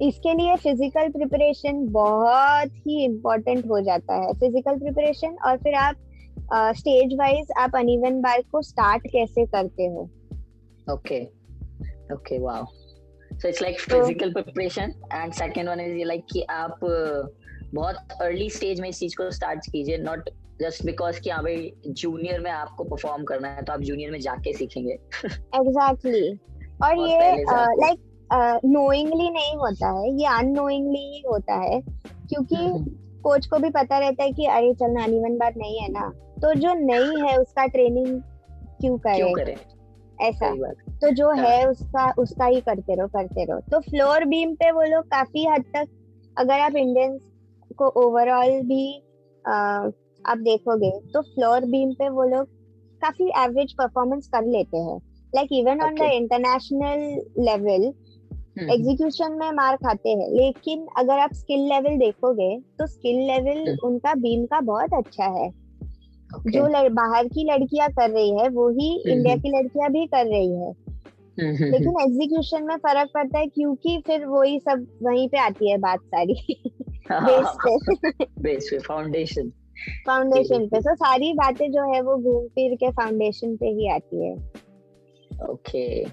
इसके लिए फिजिकल प्रिपरेशन बहुत ही इम्पोर्टेंट हो जाता है, फिजिकल प्रिपरेशन। और फिर आप स्टेज वाइज आप अनइवन बार को स्टार्ट कैसे करते हो। Okay wow. So it's like physical preparation and second one is like कि आप बहुत अर्ली स्टेज में इस चीज को स्टार्ट कीजिए, नॉट जस्ट बिकॉज कि हाँ भाई जूनियर में आपको परफॉर्म करना है तो आप जूनियर में जाके सीखेंगे। एग्जैक्टली। और ये लाइक नोइंगली नहीं होता है, ये अननोइंगली ही होता है, क्योंकि कोच को भी पता रहता है कि अरे चलना अनइवन बार नहीं है ना, तो जो नहीं है उसका ट्रेनिंग क्यों करे ऐसा। तो जो है उसका ही करते रहो। तो फ्लोर बीम पे वो लोग काफी हद तक, अगर आप इंडियंस को ओवरऑल भी आप देखोगे तो फ्लोर बीम पे वो लोग काफी एवरेज परफॉर्मेंस कर लेते हैं। Like even on the international level execution में मार खाते हैं, लेकिन अगर आप स्किल लेवल देखोगे तो स्किल लेवल उनका बीम का बहुत अच्छा है। जो बाहर की लड़कियां कर रही है वो ही इंडिया की लड़कियां भी कर रही है, लेकिन एग्जीक्यूशन में फर्क पड़ता है, क्योंकि फिर वही सब वहीं पे आती है बात सारी बेस पे फाउंडेशन पे। तो सारी बातें जो है वो घूम फिर के फाउंडेशन पे ही आती है। Okay,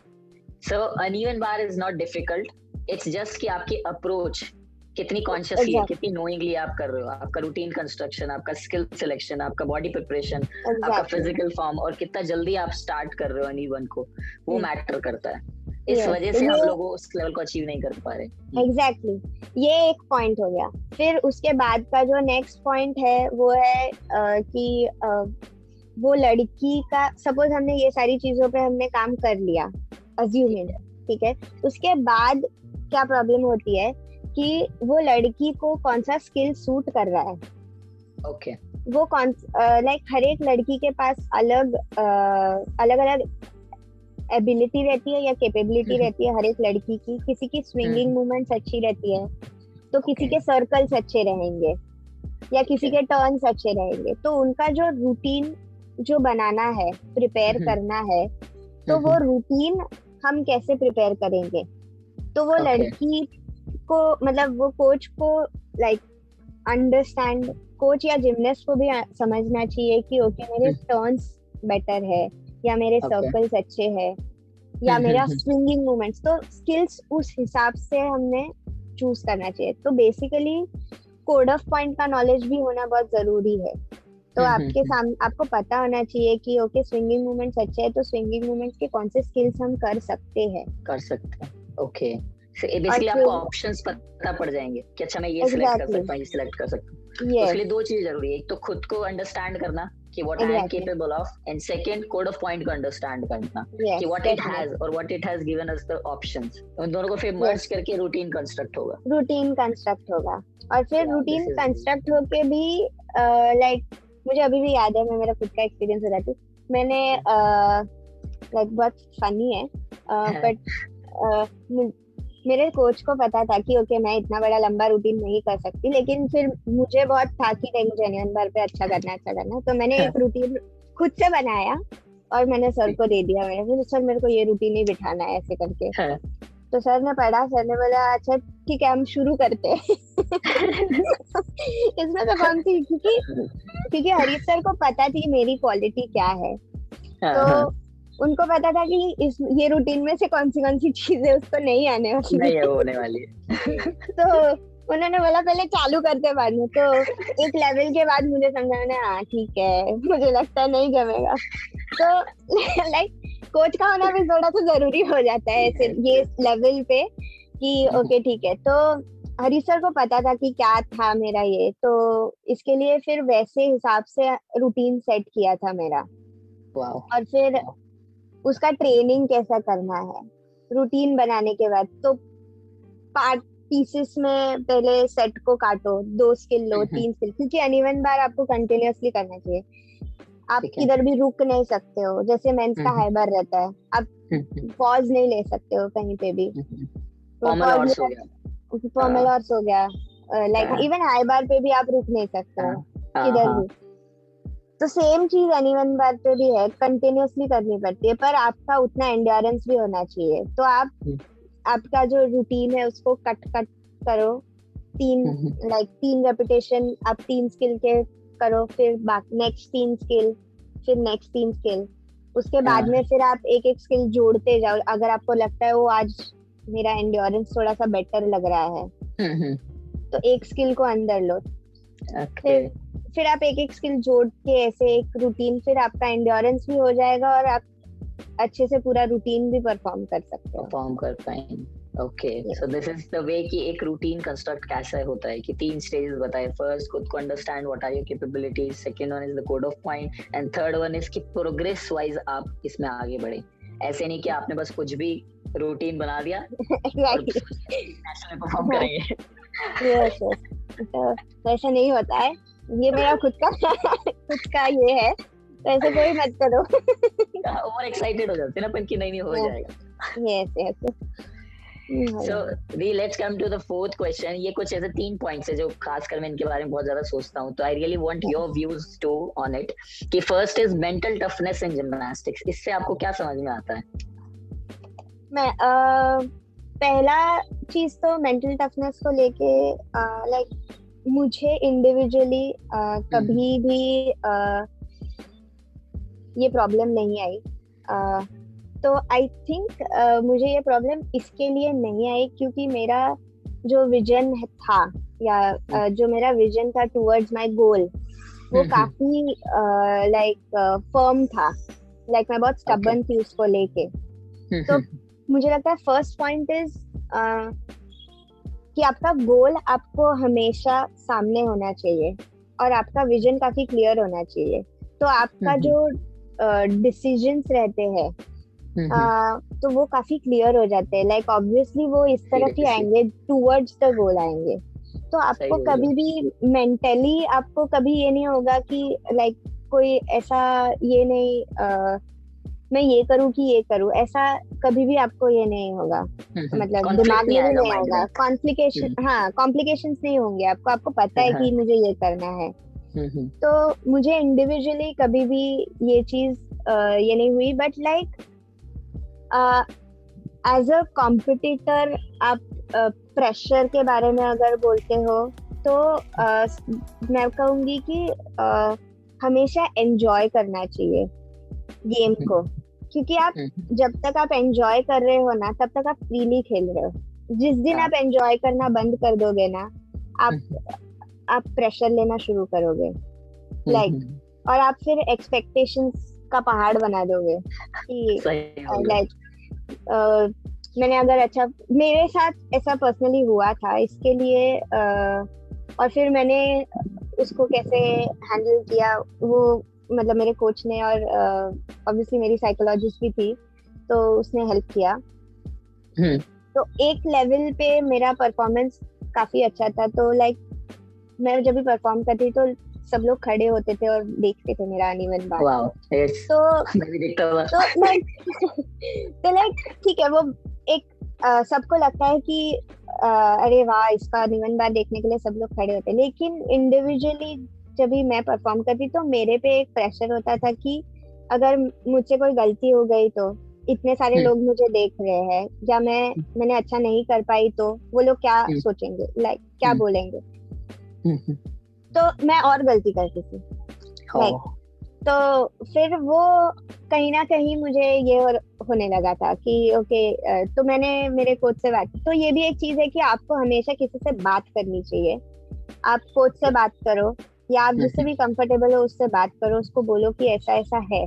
so uneven bar is not difficult, it's just कि आपकी अप्रोच कितनी कॉन्शियसली है, कितनी नोइंगली आप कर रहे हो, आपका रूटीन कंस्ट्रक्शन, आपका स्किल सिलेक्शन, आपका बॉडी प्रिपरेशन, आपका फिजिकल फॉर्म और कितना जल्दी आप स्टार्ट कर रहे हो अनइवन को, वो मैटर करता है। इस वजह से हम लोग उस लेवल को अचीव नहीं कर पा रहे। एग्जैक्टली, ये एक पॉइंट हो गया। फिर उसके बाद का जो नेक्स्ट पॉइंट है वो है कि वो लड़की का, सपोज हमने ये सारी चीजों पे हमने काम कर लिया अज्यूमिंग, ठीक है, उसके बाद क्या प्रॉब्लम होती है कि वो लड़की को कौन सा स्किल सूट कर रहा है। ओके वो कौन लाइक हर एक लड़की के पास अलग अलग एबिलिटी रहती है या कैपेबिलिटी रहती है हर एक लड़की की। किसी की स्विंगिंग मूवमेंट्स अच्छी रहती है तो किसी के सर्कल्स अच्छे रहेंगे या किसी के टर्न्स अच्छे रहेंगे। तो उनका जो रूटीन जो बनाना है, प्रिपेयर करना है, तो वो रूटीन हम कैसे प्रिपेयर करेंगे। तो वो लड़की को मतलब वो कोच को लाइक अंडरस्टैंड, कोच या जिमनास्ट को भी समझना चाहिए कि ओके मेरे टर्न्स बेटर है या मेरे सर्कल्स अच्छे हैं या मेरा स्विंगिंग मूवमेंट्स। तो स्किल्स उस हिसाब से हमने चूज करना चाहिए। तो बेसिकली कोड ऑफ पॉइंट का नॉलेज भी होना बहुत जरूरी है। तो आपके सामने आपको पता होना चाहिए कि ओके स्विंगिंग मूवमेंट्स अच्छे है तो स्विंगिंग मूवमेंट्स के कौन से स्किल्स हम कर सकते हैं। ओके बेसिकली आपको ऑप्शंस पता पड़ जाएंगे कि अच्छा मैं ये सिलेक्ट कर सकता हूँ, ये सिलेक्ट कर सकता हूँ। उसके लिए दो चीजें जरूरी है, एक तो खुद को अंडरस्टैंड करना कि what I am capable of, and second code of point को अंडरस्टैंड करना कि व्हाट इट हैज और what it has given us the options. उन दोनों को फिर मर्ज करके रूटीन कंस्ट्रक्ट होगा। और फिर रूटीन कंस्ट्रक्ट होके भी लाइक मुझे अभी भी याद है, मैं मेरा खुद का एक्सपीरियंस बता दूं। मैंने लाइक बहुत फनी है बट मेरे कोच को पता था कि ओके मैं इतना बड़ा लंबा रूटीन नहीं कर सकती, लेकिन फिर मुझे बहुत था कि नहीं मुझे एनुअल बार पे अच्छा करना। तो मैंने एक रूटीन खुद से बनाया और मैंने सर को दे दिया। मैंने सर मेरे को ये रूटीन ही बिठाना है ऐसे करके। तो सर ने पढ़ा, सर ने बोला अच्छा ठीक है हम शुरू करते हैं। इसमें तो कौन सी, क्योंकि हरीश सर को पता थी मेरी क्वालिटी क्या है। तो उनको पता था कि ये रूटीन में से कौन सी चीजें उसको नहीं आने वाली। तो उन्होंने बोला पहले चालू करते बाद में। तो एक लेवल के बाद मुझे समझा हाँ ठीक है, मुझे लगता है नहीं जमेगा। तो लाइक कोच का होना भी थोड़ा सा जरूरी हो जाता है ऐसे ये लेवल पे कि ओके ठीक है। तो हरीश सर को पता था कि क्या था मेरा ये, तो इसके लिए फिर वैसे हिसाब से रूटीन सेट किया था मेरा। और फिर उसका ट्रेनिंग कैसा करना है रूटीन बनाने के बाद। तो पार्ट पीसेस में पहले सेट को काटो, 2 स्किल लो, 3 स्किल, क्योंकि अनइवन बार आपको कंटिन्यूअसली करना चाहिए। आप किधर भी रुक नहीं सकते हो, जैसे मेंस का हाई बार रहता है, आप पॉज नहीं ले सकते हो कहीं पे भी। फॉर्मल हॉर्स हो गया, लाइक इवन हाई बार पे भी आप रुक नहीं सकते हो किधर भी। तो सेम चीज एनीवन बार पे भी है, कंटिन्यूअसली करनी पड़ती है, पर आपका उतना एंड्योरेंस भी होना चाहिए। तो आप आपका जो रूटीन है उसको कट करो, 3 रेपिटेशन आप 3 स्किल के करो, फिर नेक्स्ट 3 स्किल, फिर नेक्स्ट 3 स्किल। उसके बाद में फिर आप एक स्किल जोड़ते जाओ। अगर आपको लगता है वो आज मेरा एंड्योरेंस थोड़ा सा बेटर लग रहा है तो एक स्किल को अंदर लो। फिर आप एक स्किल जोड़ के ऐसे एक रूटीन, फिर आपका एंड्योरेंस भी हो जाएगा और आप अच्छे से पूरा रूटीन भी परफॉर्म कर सकते हो, परफॉर्म कर पाएंगे। Okay, so this is the way कि एक रूटीन कंस्ट्रक्ट कैसा होता है कि 3 स्टेजेस बताए। फर्स्ट खुद को understand what are your capabilities, second one is the code of point, and third one is कि प्रोग्रेस वाइज आप इसमें आगे बढ़े। ऐसे नहीं कि आपने बस कुछ भी रूटीन बना दिया और नेशनल परफॉर्म करेंगे। तो ऐसा नहीं होता है, ये मेरा खुद का ये है, तो ऐसे कोई मत करो। ओवर एक्साइटेड हो जाते हैं ना, पर कि नहीं हो जाएगा। Yes So, let's come to the fourth question. ये कुछ ऐसे 3 पॉइंट्स है जो खासकर मैं इनके बारे में बहुत ज्यादा सोचता हूँ, तो I really want your views too on it. कि first is mental toughness in gymnastics. इससे आपको क्या समझ में आता है? मैं पहला चीज तो मेंटल टफनेस को लेके लाइक मुझे इंडिविजुअली कभी भी ये प्रॉब्लम नहीं आई। तो आई थिंक मुझे ये प्रॉब्लम इसके लिए नहीं आई क्योंकि मेरा जो विजन था या जो मेरा विजन था टुवर्ड्स माय गोल वो काफी लाइक फर्म था। लाइक मैं बहुत स्टबर्न थी उसको लेके। तो मुझे लगता है फर्स्ट पॉइंट इज कि आपका गोल आपको हमेशा सामने होना चाहिए और आपका विजन काफी क्लियर होना चाहिए। तो आपका जो डिसीजंस रहते हैं तो वो काफी क्लियर हो जाते हैं, लाइक ऑब्वियसली वो इस तरफ ही Seriously, आएंगे, टूवर्ड्स द गोल आएंगे। तो सही आपको बोल रहे कभी भी मेंटली आपको कभी ये नहीं होगा कि लाइक कोई ऐसा ये नहीं मैं ये करूँ कि ये करूँ, ऐसा कभी भी आपको ये नहीं होगा, मतलब कॉन्फ्लिक्ट दिमाग नहीं में भी आएगा नहीं माइंड होगा, में। कॉम्प्लिकेशन, हाँ कॉम्प्लिकेशंस नहीं होंगे आपको, आपको पता है हाँ, कि मुझे ये करना है। तो मुझे इंडिविजुअली कभी भी ये चीज ये नहीं हुई, but like as a competitor आप प्रेशर के बारे में अगर बोलते हो तो मैं कहूंगी कि हमेशा एंजॉय करना चाहिए गेम को, क्योंकि आप जब तक आप एंजॉय कर रहे हो ना तब तक आप फ्रीली खेल रहे हो। जिस दिन हाँ। आप एंजॉय करना बंद कर दोगे ना, आप प्रेशर लेना शुरू करोगे, लाइक और आप फिर एक्सपेक्टेशंस का पहाड़ बना दोगे कि सही बोल रहे लाइक मैंने अगर अच्छा, मेरे साथ ऐसा पर्सनली हुआ था, इसके लिए और फिर मैंने उसको कैसे हैंडल किया वो मतलब मेरे कोच ने, और ऑब्वियसली मेरी साइकोलॉजिस्ट भी थी तो उसने हेल्प किया। तो एक लेवल पे मेरा परफॉर्मेंस काफी अच्छा था, तो लाइक मैं जब भी परफॉर्म करती तो सब लोग खड़े होते थे और देखते थे मेरा अनइवन बार। वाओ, यस, तो मैं भी देखता था। तो लाइक ठीक है, वो एक सबको लगता है कि अरे वाह इसका अनइवन बार देखने के लिए सब लोग खड़े होते हैं, लेकिन इंडिविजुअली जब भी मैं परफॉर्म करती तो मेरे पे एक प्रेशर होता था कि अगर मुझसे कोई गलती हो गई तो इतने सारे लोग मुझे देख रहे हैं, या मैंने अच्छा नहीं कर पाई तो वो लोग क्या सोचेंगे, लाइक क्या बोलेंगे। तो मैं और गलती करती थी, लाइक तो फिर वो कहीं ना कहीं मुझे ये होने लगा था कि ओके, तो मैंने मेरे कोच से बात की। तो ये भी एक चीज है कि आपको हमेशा किसी से बात करनी चाहिए, आप कोच से बात करो या आप जिससे भी कंफर्टेबल हो उससे बात करो, उसको बोलो कि ऐसा ऐसा है।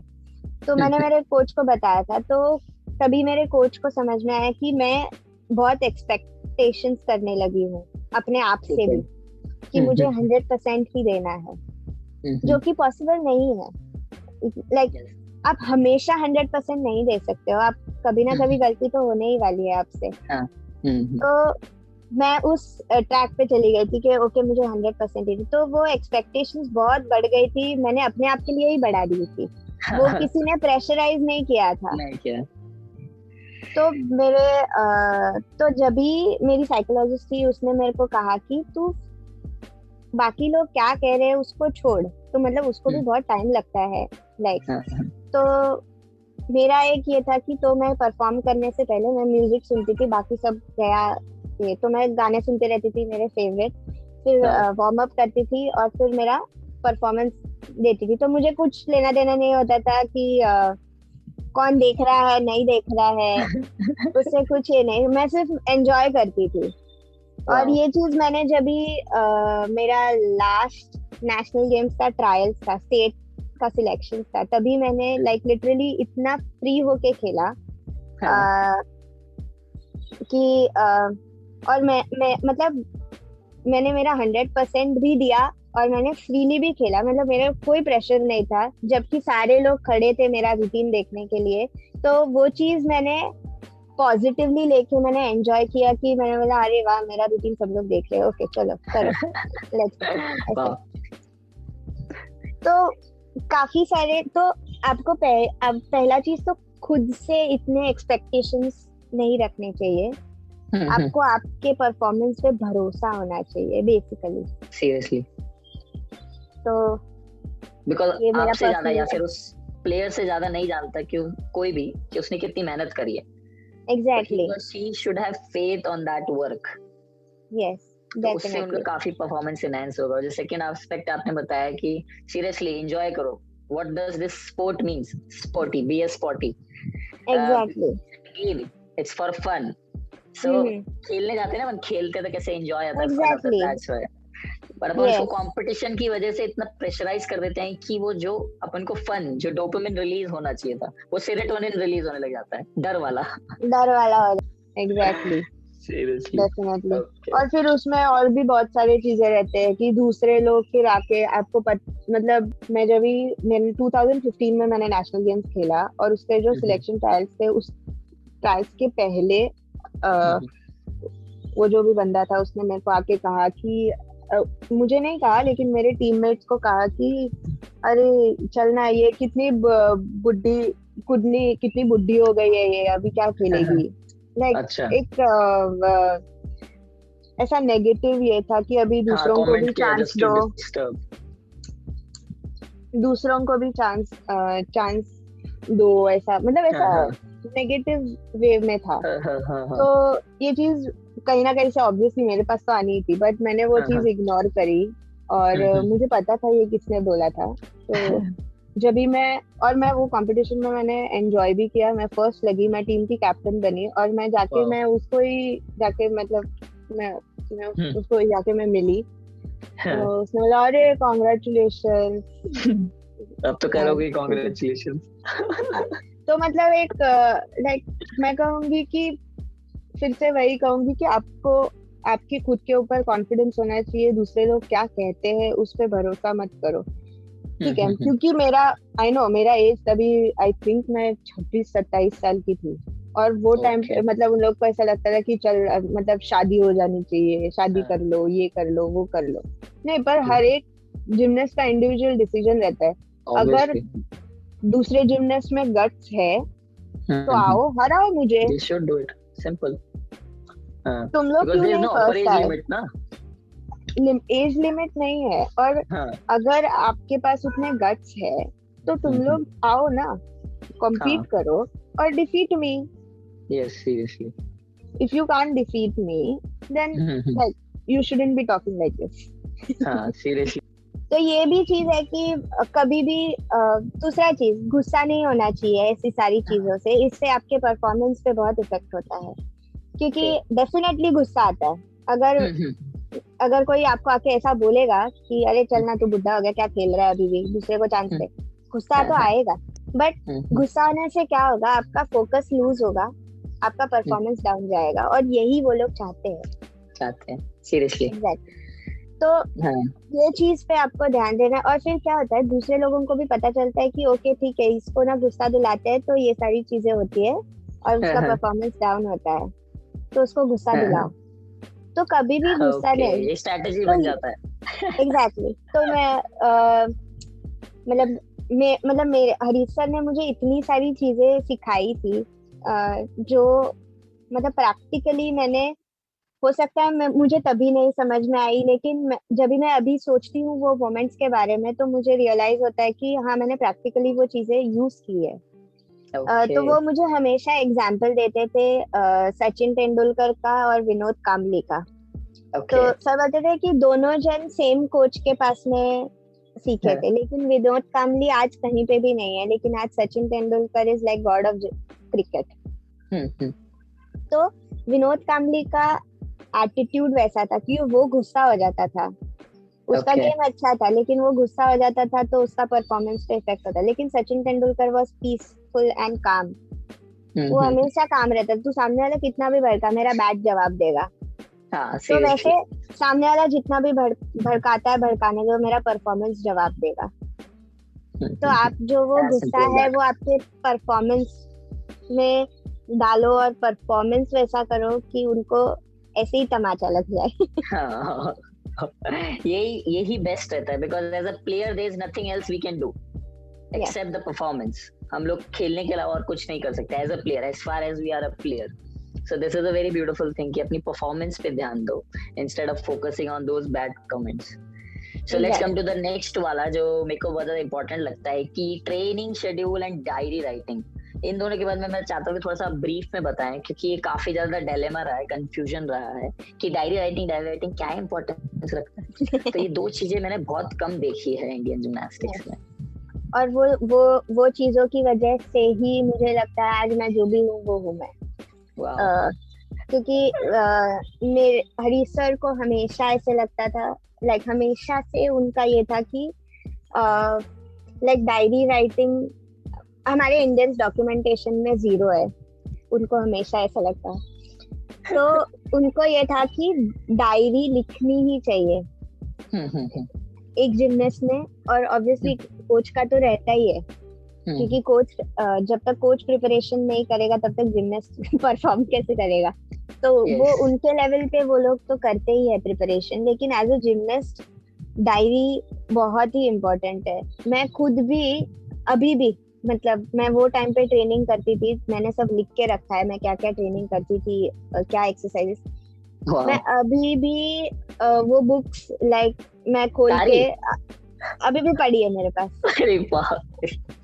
तो मैंने मेरे कोच को बताया था, तो तभी मेरे कोच को समझ में आया कि मैं बहुत एक्सपेक्टेशंस करने लगी हूँ अपने आप से भी, कि मुझे 100% ही देना है, जो कि पॉसिबल नहीं है। लाइक आप हमेशा 100% नहीं दे सकते हो, आप कभी ना कभी गलती तो होने ही वाली है आपसे। तो मैं उस ट्रैक पे चली गई थी कि ओके मुझे 100% ही, तो वो एक्सपेक्टेशंस बहुत बढ़ गई थी, मैंने अपने आप के लिए ही बढ़ा दी थी, वो किसी ने प्रेशराइज नहीं किया था। नहीं किया। तो तो जब भी मेरी साइकोलॉजिस्ट थी उसने मेरे को कहा कि तू बाकी लोग क्या कह रहे हैं उसको छोड़, तो मतलब उसको भी बहुत टाइम लगता है लाइक। तो मेरा एक ये था कि तो मैं परफॉर्म करने से पहले मैं म्यूजिक सुनती थी, बाकी सब गया ये, तो मैं गाने सुनती रहती थी मेरे फेवरेट, फिर वार्म अप करती थी और फिर मेरा परफॉर्मेंस देती थी। तो मुझे कुछ लेना देना नहीं होता था कि कौन देख रहा है नहीं देख रहा है, उससे कुछ ये नहीं, मैं सिर्फ एंजॉय करती थी। और ये चीज मैंने जब भी मेरा लास्ट नेशनल गेम्स का ट्रायल्स था, स्टेट का सिलेक्शन था, तभी मैंने लाइक लिटरली इतना फ्री होके खेला कि और मैं मतलब मैंने मेरा 100% भी दिया और मैंने फ्रीली भी खेला, मतलब मेरा कोई प्रेशर नहीं था, जबकि सारे लोग खड़े थे मेरा रूटीन देखने के लिए। तो वो चीज मैंने पॉजिटिवली लेके मैंने एंजॉय किया कि मैंने बोला अरे वाह मेरा रूटीन सब लोग देख रहे हैं, ओके चलो करो लेट्स गो। तो काफी सारे, तो आपको पहला चीज तो खुद से इतने एक्सपेक्टेशंस नहीं रखने चाहिए, आपको आपके परफॉर्मेंस पे भरोसा होना चाहिए बेसिकली, सीरियसली। तो बिकॉज आपसे ज्यादा या फिर उस प्लेयर से ज्यादा नहीं जानता क्यों कोई भी कि उसने कितनी मेहनत करी है। Exactly, she should have faith on that work. yes, तो उससे उनका काफी परफॉर्मेंस एनहांस होगा। जो सेकंड एस्पेक्ट आपने बताया कि सीरियसली एंजॉय करो, what does this sport means, sporty, be a sporty, exactly, it's for fun. So खेलने जाते हैं ना, खेलते तो कैसे एंजॉय आता है, exactly. That's why. पर अपन उसको कंपटीशन की वजह से इतना प्रेशराइज कर देते हैं कि वो जो अपन को फन, जो डोपामिन रिलीज होना चाहिए था, वो सेरोटोनिन रिलीज होने लग जाता है, डर वाला हो। Exactly, definitely. और फिर उसमें और भी बहुत सारी चीजें रहते हैं कि दूसरे लोग फिर आके आपको मतलब मैं जब भी 2015 में मैंने नेशनल गेम्स खेला और उसके जो सिलेक्शन ट्रायल्स थे, उस टास्क के पहले वो जो भी बंदा था उसने मेरे को आके कहा कि मुझे नहीं कहा लेकिन मेरे टीममेट्स को कहा कि अरे चलना, ये कितनी बुड्ढी हो गई है, ये अभी क्या खेलेगी। लाइक अच्छा, एक ऐसा नेगेटिव ये था कि अभी दूसरों को भी चांस दो, दूसरों को भी चांस दो, ऐसा मतलब ऐसा नेगेटिव वे में था। तो ये चीज कहीं ना कहीं से ऑब्वियसली मेरे पास तो आनी थी, बट मैंने वो चीज इग्नोर करी और मुझे पता था ये किसने बोला था। तो जब भी मैं वो कंपटीशन में मैंने एंजॉय भी किया, मैं फर्स्ट लगी, मैं टीम की कैप्टन बनी और मैं जाके मैं उसको ही जाके मतलब मैं उसको ही जाके मैं मिली। तो उसने बोला अरे कॉन्ग्रेचुलेशन। अब तो करोगे कॉन्ग्रेचुलेशन। तो मतलब एक लाइक मैं कहूंगी कि फिर से वही कहूंगी कि आपको आपके खुद के ऊपर कॉन्फिडेंस होना चाहिए। दूसरे लोग क्या कहते हैं उस पर भरोसा मत करो, ठीक है। क्योंकि मेरा एज तभी आई थिंक मैं 26-27 साल की थी और वो टाइम पे मतलब उन लोग को ऐसा लगता था कि चल मतलब शादी हो जानी चाहिए, शादी कर लो, ये कर लो, वो कर लो। नहीं, पर हर एक जिमनास्ट का इंडिविजुअल डिसीजन रहता है। अगर दूसरे जिमनास्ट में गट्स है तो आओ, हराओ मुझे। They should do it. Simple. तुम लोग क्यों नहीं फर्स्ट आए? एज लिमिट नहीं है और अगर आपके पास उतने गट्स है तो तुम लोग आओ ना, कॉम्पीट करो और defeat me. Yes, seriously. If you can't defeat me, then like you shouldn't be talking like this. हाँ, seriously. तो ये भी चीज है कि कभी भी दूसरा चीज गुस्सा नहीं होना चाहिए ऐसी सारी चीजों से। इससे आपके परफॉर्मेंस पे बहुत इफेक्ट होता है, क्योंकि डेफिनेटली गुस्सा आता है। अगर कोई आपको आके ऐसा बोलेगा कि अरे चलना तू बुढ़ा हो गया, क्या खेल रहा है अभी भी, दूसरे को चांस दे, गुस्सा तो आएगा। बट गुस्सा आने से क्या होगा, आपका फोकस लूज होगा, आपका परफॉर्मेंस डाउन जाएगा और यही वो लोग चाहते हैं सीरियसली। तो ये चीज पे आपको ध्यान देना। और फिर क्या होता है, दूसरे लोगों को भी पता चलता है कि ओके ठीक है, इसको ना गुस्सा दिलाते हैं तो ये सारी चीजें होती है और उसका परफॉर्मेंस डाउन होता है, तो उसको गुस्सा दिलाओ। तो कभी भी गुस्सा नहीं, ये स्ट्रैटेजी बन जाता है। एग्जैक्टली। तो मैं मेरे हरीश सर ने मुझे इतनी सारी चीजें सिखाई थी जो मतलब प्रैक्टिकली मैंने, हो सकता है मुझे तभी नहीं समझ में आई, लेकिन जब भी मैं अभी सोचती हूँ वो मोमेंट्स के बारे में तो मुझे रियलाइज होता है कि हाँ मैंने प्रैक्टिकली वो चीजें यूज की है। तो वो मुझे हमेशा एग्जाम्पल देते थे सचिन तेंदुलकर का और विनोद कांबली का। तो सब बोलते थे कि दोनों जन सेम कोच के पास में सीखे थे, लेकिन विनोद कांबली आज कहीं पे भी नहीं है, लेकिन आज Sachin Tendulkar is like God of cricket. तो विनोद कांबली का एटीट्यूड वैसा था कि वो गुस्सा हो जाता था, उसका गेम अच्छा था लेकिन वो गुस्सा हो जाता था तो उसका परफॉर्मेंस पे इफेक्ट होता। लेकिन Sachin Tendulkar was peaceful and काम, वो हमेशा काम रहता। तू सामने वाला कितना भी भड़का, मेरा बैट जवाब देगा। तो वैसे सामने वाला जितना भी भड़काता है भड़काने दो, मेरा परफॉर्मेंस जवाब देगा। तो आप जो वो गुस्सा है वो आपके परफॉर्मेंस में डालो और परफॉर्मेंस वैसा करो कि उनको ऐसे ही तमाचा लग जाए। यही बेस्ट रहता है, because as a player there is nothing else we can do except the performance. हम लोग खेलने के अलावा और कुछ नहीं कर सकते as a player, as far as we are a player. So this is a very beautiful thing कि अपनी परफॉर्मेंस पे ध्यान दो instead of focusing on those bad comments. So let's come to the next वाला जो मेरे को बहुत ज्यादा इंपॉर्टेंट लगता है कि training schedule and diary writing. इन दोनों के बाद में मैं चाहता हूँ कि थोड़ा सा ब्रीफ में बताएं, क्योंकि ये काफी ज्यादा डिलेमा रहा है, कंफ्यूजन रहा है कि डायरी राइटिंग क्या इंपॉर्टेंस रखता है। तो ये दो चीजें मैंने बहुत कम देखी है इंडियन जिम्नास्टिक्स में, और वो चीजों की वजह से ही मुझे लगता है आज मैं जो भी हूँ वो हूँ मैं। क्योंकि मेरे हरीश सर को हमेशा ऐसे लगता था, लाइक हमेशा से उनका ये था कि लाइक डायरी राइटिंग हमारे इंडियन डॉक्यूमेंटेशन में 0 है, उनको हमेशा ऐसा लगता है। तो उनको ये था कि डायरी लिखनी ही चाहिए एक जिमनास्ट में, और ऑब्वियसली कोच का तो रहता ही है क्योंकि कोच जब तक कोच प्रिपरेशन नहीं करेगा तब तक जिमनास्ट परफॉर्म कैसे करेगा। तो वो यस। उनके लेवल पे वो लोग तो करते ही है प्रिपरेशन, लेकिन एज अ जिमनास्ट डायरी बहुत ही इम्पोर्टेंट है। मैं खुद भी अभी भी, मतलब मैं वो टाइम पे ट्रेनिंग करती थी, मैंने सब लिख के रखा है मैं क्या क्या ट्रेनिंग करती थी, क्या एक्सरसाइजेस। मैं वाह। अभी भी वो बुक्स लाइक मैं खोल सारी। के अभी भी पड़ी है मेरे पास। अरे वाह।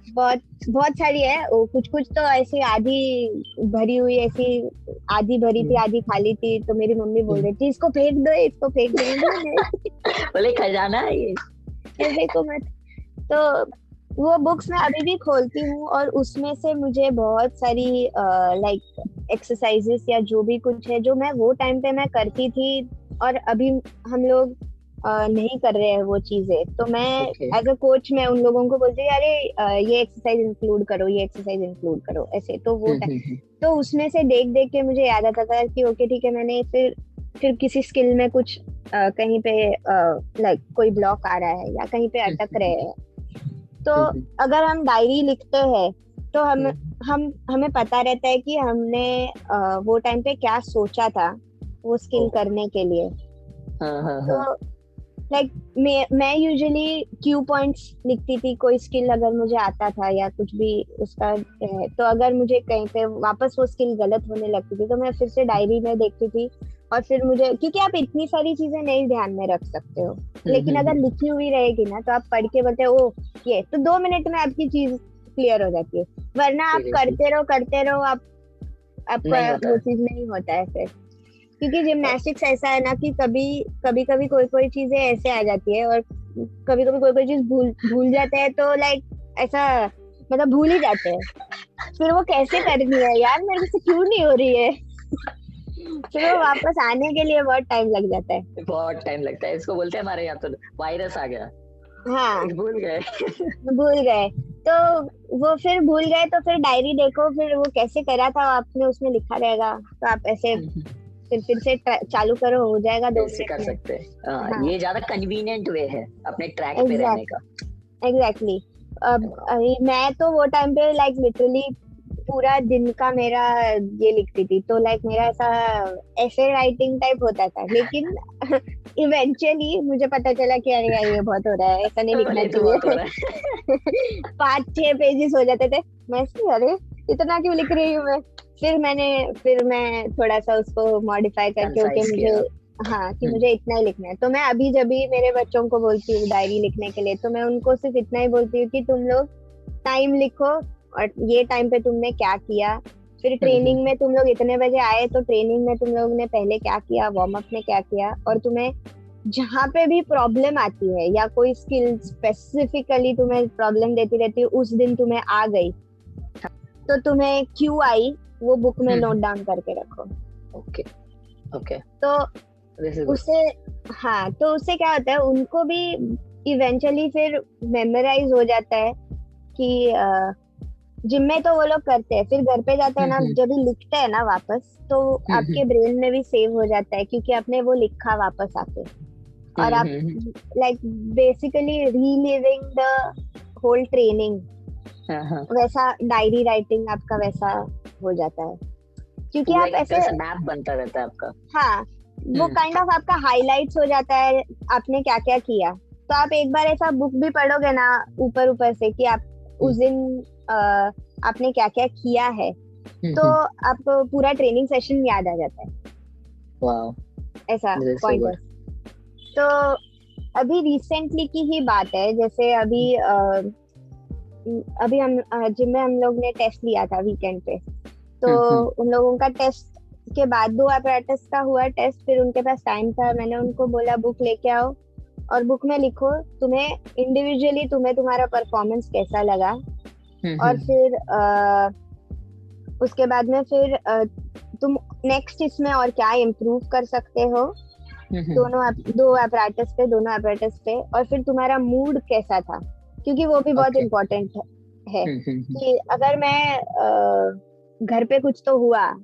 बहुत बहुत सारी है वो, कुछ कुछ तो ऐसी आधी भरी हुई, ऐसी आधी भरी थी आधी खाली थी, तो मेरी मम्मी बोल रही थी इसको फेंक दो इसको फेंक दो, मैं बोली, नहीं बोले खजाना है ये। ये फेंको मत। तो वो बुक्स मैं अभी भी खोलती हूँ और उसमें से मुझे बहुत सारी लाइक एक्सरसाइजेस या जो भी कुछ है जो मैं वो टाइम पे मैं करती थी और अभी हम लोग नहीं कर रहे हैं वो चीजें, तो मैं ओके। एज अ कोच मैं उन लोगों को बोलती हूँ अरे ये एक्सरसाइज इंक्लूड करो, ये एक्सरसाइज इंक्लूड करो ऐसे। तो वो तो उसमें से देख देख के मुझे याद आता था कि ओके ठीक है, मैंने फिर किसी स्किल में कुछ कहीं पे लाइक कोई ब्लॉक आ रहा है या कहीं पे अटक रहे हैं, तो अगर हम डायरी लिखते हैं तो हम हमें पता रहता है कि हमने वो टाइम पे क्या सोचा था वो स्किल करने के लिए। हाँ हाँ तो हाँ। लाइक मैं यूजुअली क्यू पॉइंट्स लिखती थी, कोई स्किल अगर मुझे आता था या कुछ भी उसका है, तो अगर मुझे कहीं पे वापस वो स्किल गलत होने लगती थी तो मैं फिर से डायरी में देखती थी। और फिर मुझे, क्योंकि आप इतनी सारी चीजें नहीं ध्यान में रख सकते हो, लेकिन अगर लिखी हुई रहेगी ना तो आप पढ़ के बोलते हो ओ ये तो 2 मिनट में आपकी चीज क्लियर हो जाती है। वरना आप करते रहो आपका नहीं होता वो है। चीज नहीं होता है फिर। क्योंकि जिमनास्टिक्स ऐसा है ना कि कभी कभी कभी कोई चीजें ऐसे आ जाती है और कभी कभी कोई चीज भूल भूल जाते हैं, तो लाइक ऐसा मतलब भूल ही जाते हैं। फिर वो कैसे करनी है यार मेरे से क्यों नहीं हो रही है फिर वो वापस आने के लिए बहुत टाइम लग जाता है। बहुत टाइम लगता है, इसको बोलते हैं हमारे यहाँ तो वायरस आ गया। हाँ भूल गए। भूल गए, तो वो फिर भूल गए तो फिर डायरी देखो, फिर वो कैसे करा था आपने उसमें लिखा रहेगा, तो आप ऐसे फिर से चालू करो, हो जाएगा दो ऐसे कर मिनट में। सकते हैं। हाँ, हाँ ये ज्यादा कन्वीनियंट वे है अपने ट्रैक पे रहने एग्जैक्ट का। एग्जैक्टली। अब मैं तो वो टाइम पे लाइक लिटरली पूरा दिन का मेरा ये लिखती थी, तो लाइक मेरा ऐसा ऐसे राइटिंग टाइप होता था, लेकिन इवेंचुअली मुझे पता चला कि अरे यार ये बहुत हो रहा है, ऐसा नहीं लिखना बोले तो बहुत हो चाहिए। रहा है। 5-6 पेजेस हो जाते थे, मैं ऐसे, अरे इतना क्यों लिख रही हूँ मैं। फिर मैं थोड़ा सा उसको मॉडिफाई करके ओके कंसाइज मुझे, किया। हाँ कि मुझे इतना ही लिखना है, तो मैं अभी जब भी मेरे बच्चों को बोलती हूँ डायरी लिखने के लिए तो मैं उनको सिर्फ इतना ही बोलती हूँ कि तुम लोग टाइम लिखो और ये टाइम पे तुमने क्या किया, फिर ट्रेनिंग में तुम लोग इतने बजे आए तो ट्रेनिंग में तुम लोग ने पहले क्या किया, वार्म अप में क्या किया, और तुम्हें जहाँ पे भी प्रॉब्लम आती है या कोई स्किल स्पेसिफिकली तुम्हें प्रॉब्लम देती रहती है उस दिन तुम्हें आ गई तो तुम्हें क्यों आई वो बुक में नोट डाउन करके रखो। Okay okay. तो दिस इज गुड। उससे, हाँ तो उससे क्या होता है उनको भी इवेंचुअली फिर मेमोराइज हो जाता है कि जिम में तो वो लोग करते हैं, फिर घर पे जाते हैं ना जब भी लिखते हैं ना वापस, तो आपके ब्रेन में भी सेव हो जाता है क्योंकि आपने वो लिखा वापस आके, और आप like basically reliving the whole training, वैसा डायरी राइटिंग आपका वैसा हो जाता है क्योंकि आप ऐसे मैप बनता रहता है आपका। हाँ वो काइंड ऑफ आपका हाइलाइट्स हो जाता है आपने क्या क्या किया। तो आप एक बार ऐसा बुक भी पढ़ोगे ना ऊपर ऊपर से कि आप उस दिन आपने क्या क्या किया है, तो आपको पूरा ट्रेनिंग सेशन याद आ जाता है। वाओ, ऐसा पॉइंट है। तो अभी रिसेंटली की ही बात है, जैसे अभी हम जिम में हम लोग ने टेस्ट लिया था वीकेंड पे, तो उन लोगों का टेस्ट के बाद 2 अपैरेटस का हुआ टेस्ट, फिर उनके पास टाइम था, मैंने उनको बोला बुक लेके आओ और बुक में लिखो तुम्हें इंडिविजुअली तुम्हें तुम्हारा परफॉर्मेंस कैसा लगा, और फिर उसके बाद में फिर तुम नेक्स्ट इसमें और क्या इम्प्रूव कर सकते हो दोनों अपैरेटस पे, और फिर तुम्हारा मूड कैसा था, क्योंकि वो भी बहुत इम्पोर्टेंट है कि अगर मैं घर पे कुछ तो हुआ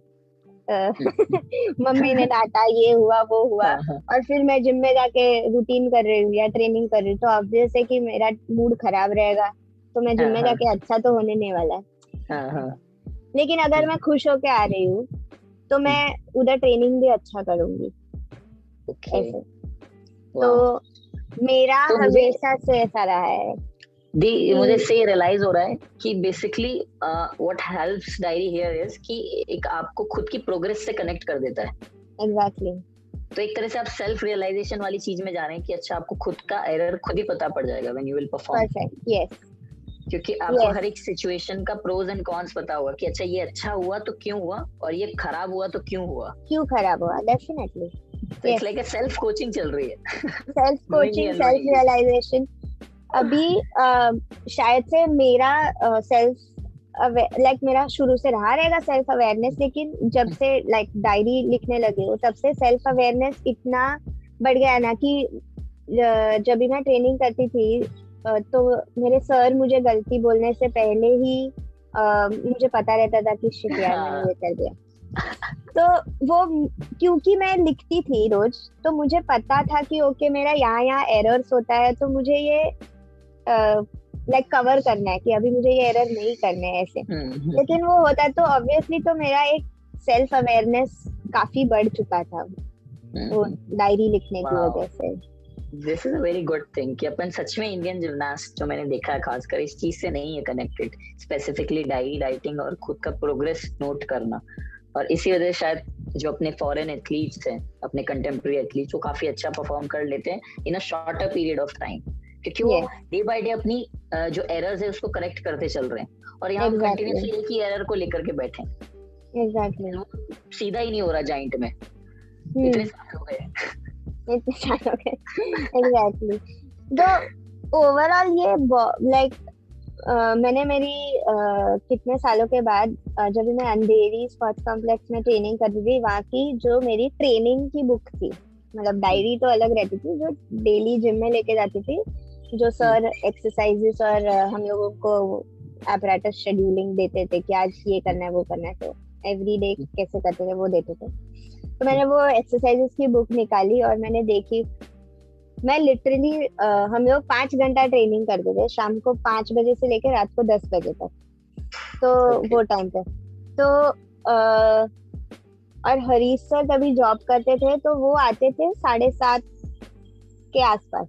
मम्मी ने डांटा, ये हुआ वो हुआ, और फिर मैं जिम में जाके रूटीन कर रही हूँ या ट्रेनिंग कर रही हूँ, तो ऑब्वियस है कि मेरा मूड खराब रहेगा, तो मैं जिम में हाँ, जाके अच्छा तो होने नहीं वाला है। हाँ, हाँ, लेकिन अगर मैं खुश होके आ रही हूँ तो मैं उधर ट्रेनिंग भी अच्छा करूंगी ओके, ऐसे। तो वाह। मेरा तो हमेशा से ऐसा रहा है मुझे कि इससे रियलाइज हो रहा है कि basically what helps diary here is कि एक आपको खुद की प्रोग्रेस से कनेक्ट कर देता है। एग्जैक्टली तो एक तरह से आप सेल्फ रियलाइजेशन वाली चीज में जा रहे हैं कि अच्छा आपको खुद का एरर खुद ही पता पड़ जाएगा when you will perform, perfect. Yes क्योंकि आपको यस हर एक सिचुएशन का प्रोज एंड कॉन्स पता होगा कि अच्छा ये अच्छा हुआ तो क्यों हुआ और ये खराब हुआ तो क्यों हुआ। क्यों खराब हुआ, डेफिनेटली। तो it's yes, like a self coaching चल रही है। Self knowingly coaching, self unknowingly। Realisation. अभी शायद से मेरा सेल्फ लाइक मेरा शुरू से रहा रहेगा सेल्फ अवेयरनेस, लेकिन जब से लाइक डायरी लिखने लगी हूँ तब से सेल्फ अवेयरनेस इतना बढ़ गया है ना कि जब भी मैं ट्रेनिंग करती थी तो मेरे सर मुझे गलती बोलने से पहले ही मुझे पता रहता था कि शिट यार मैंने हाँ, ये कर दिया। तो वो क्योंकि मैं लिखती थी रोज तो मुझे पता था कि ओके मेरा यहाँ यहाँ एरर्स होता है, तो मुझे ये लाइक कवर करना है कि अभी मुझे ये एरर नहीं करने हैं ऐसे। लेकिन वो होता तो ऑब्वियसली तो मेरा एक सेल्फ अवेयरनेस काफी बढ़ चुका था वो डायरी लिखने की Wow. वजह से। This is a very good thing कि अपन सच में इंडियन जिमनास्ट जो मैंने देखा है खासकर इस चीज से नहीं है कनेक्टेड, स्पेसिफिकली डायरी राइटिंग और खुद का प्रोग्रेस नोट करना। और इसी वजह से शायद जो अपने फॉरेन एथलीट्स हैं, अपने कंटेम्प्रेरी एथलीट्स, वो काफी अच्छा परफॉर्म कर लेते हैं in a shorter period of time, क्योंकि वो Yes, डे बाय डे अपनी जो एरर्स है उसको करेक्ट करते चल रहे हैं। और यहाँ हम exactly, कंटिन्यूसली एक ही एरर को लेकर के बैठे हैं, exactly. सीधा ही नहीं हो रहा जाइंट में, हम्म, इतने साल हो गए। इतने साल हो गए। Exactly. तो ओवरऑल ये लाइक मैंने मेरी कितने सालों के बाद जब भी मैं अंधेरी स्पोर्ट्स कॉम्प्लेक्स में ट्रेनिंग करती थी, वहाँ की जो मेरी ट्रेनिंग की बुक थी, मतलब डायरी तो अलग रहती थी, जो डेली जिम में लेके जाती थी, जो सर एक्सरसाइजेस और हम लोगों को apparatus शेड्यूलिंग देते थे कि आज ये करना है वो करना है, तो एवरी डे कैसे करते थे वो देते थे। तो मैंने वो एक्सरसाइजेस की बुक निकाली और मैंने देखी। मैं लिटरली हम लोग 5 घंटा ट्रेनिंग करते थे, शाम को 5 बजे से लेकर रात को 10 बजे तक। तो Okay. वो टाइम पे तो और हरीश सर तभी जॉब करते थे, तो वो आते थे 7:30 के आसपास।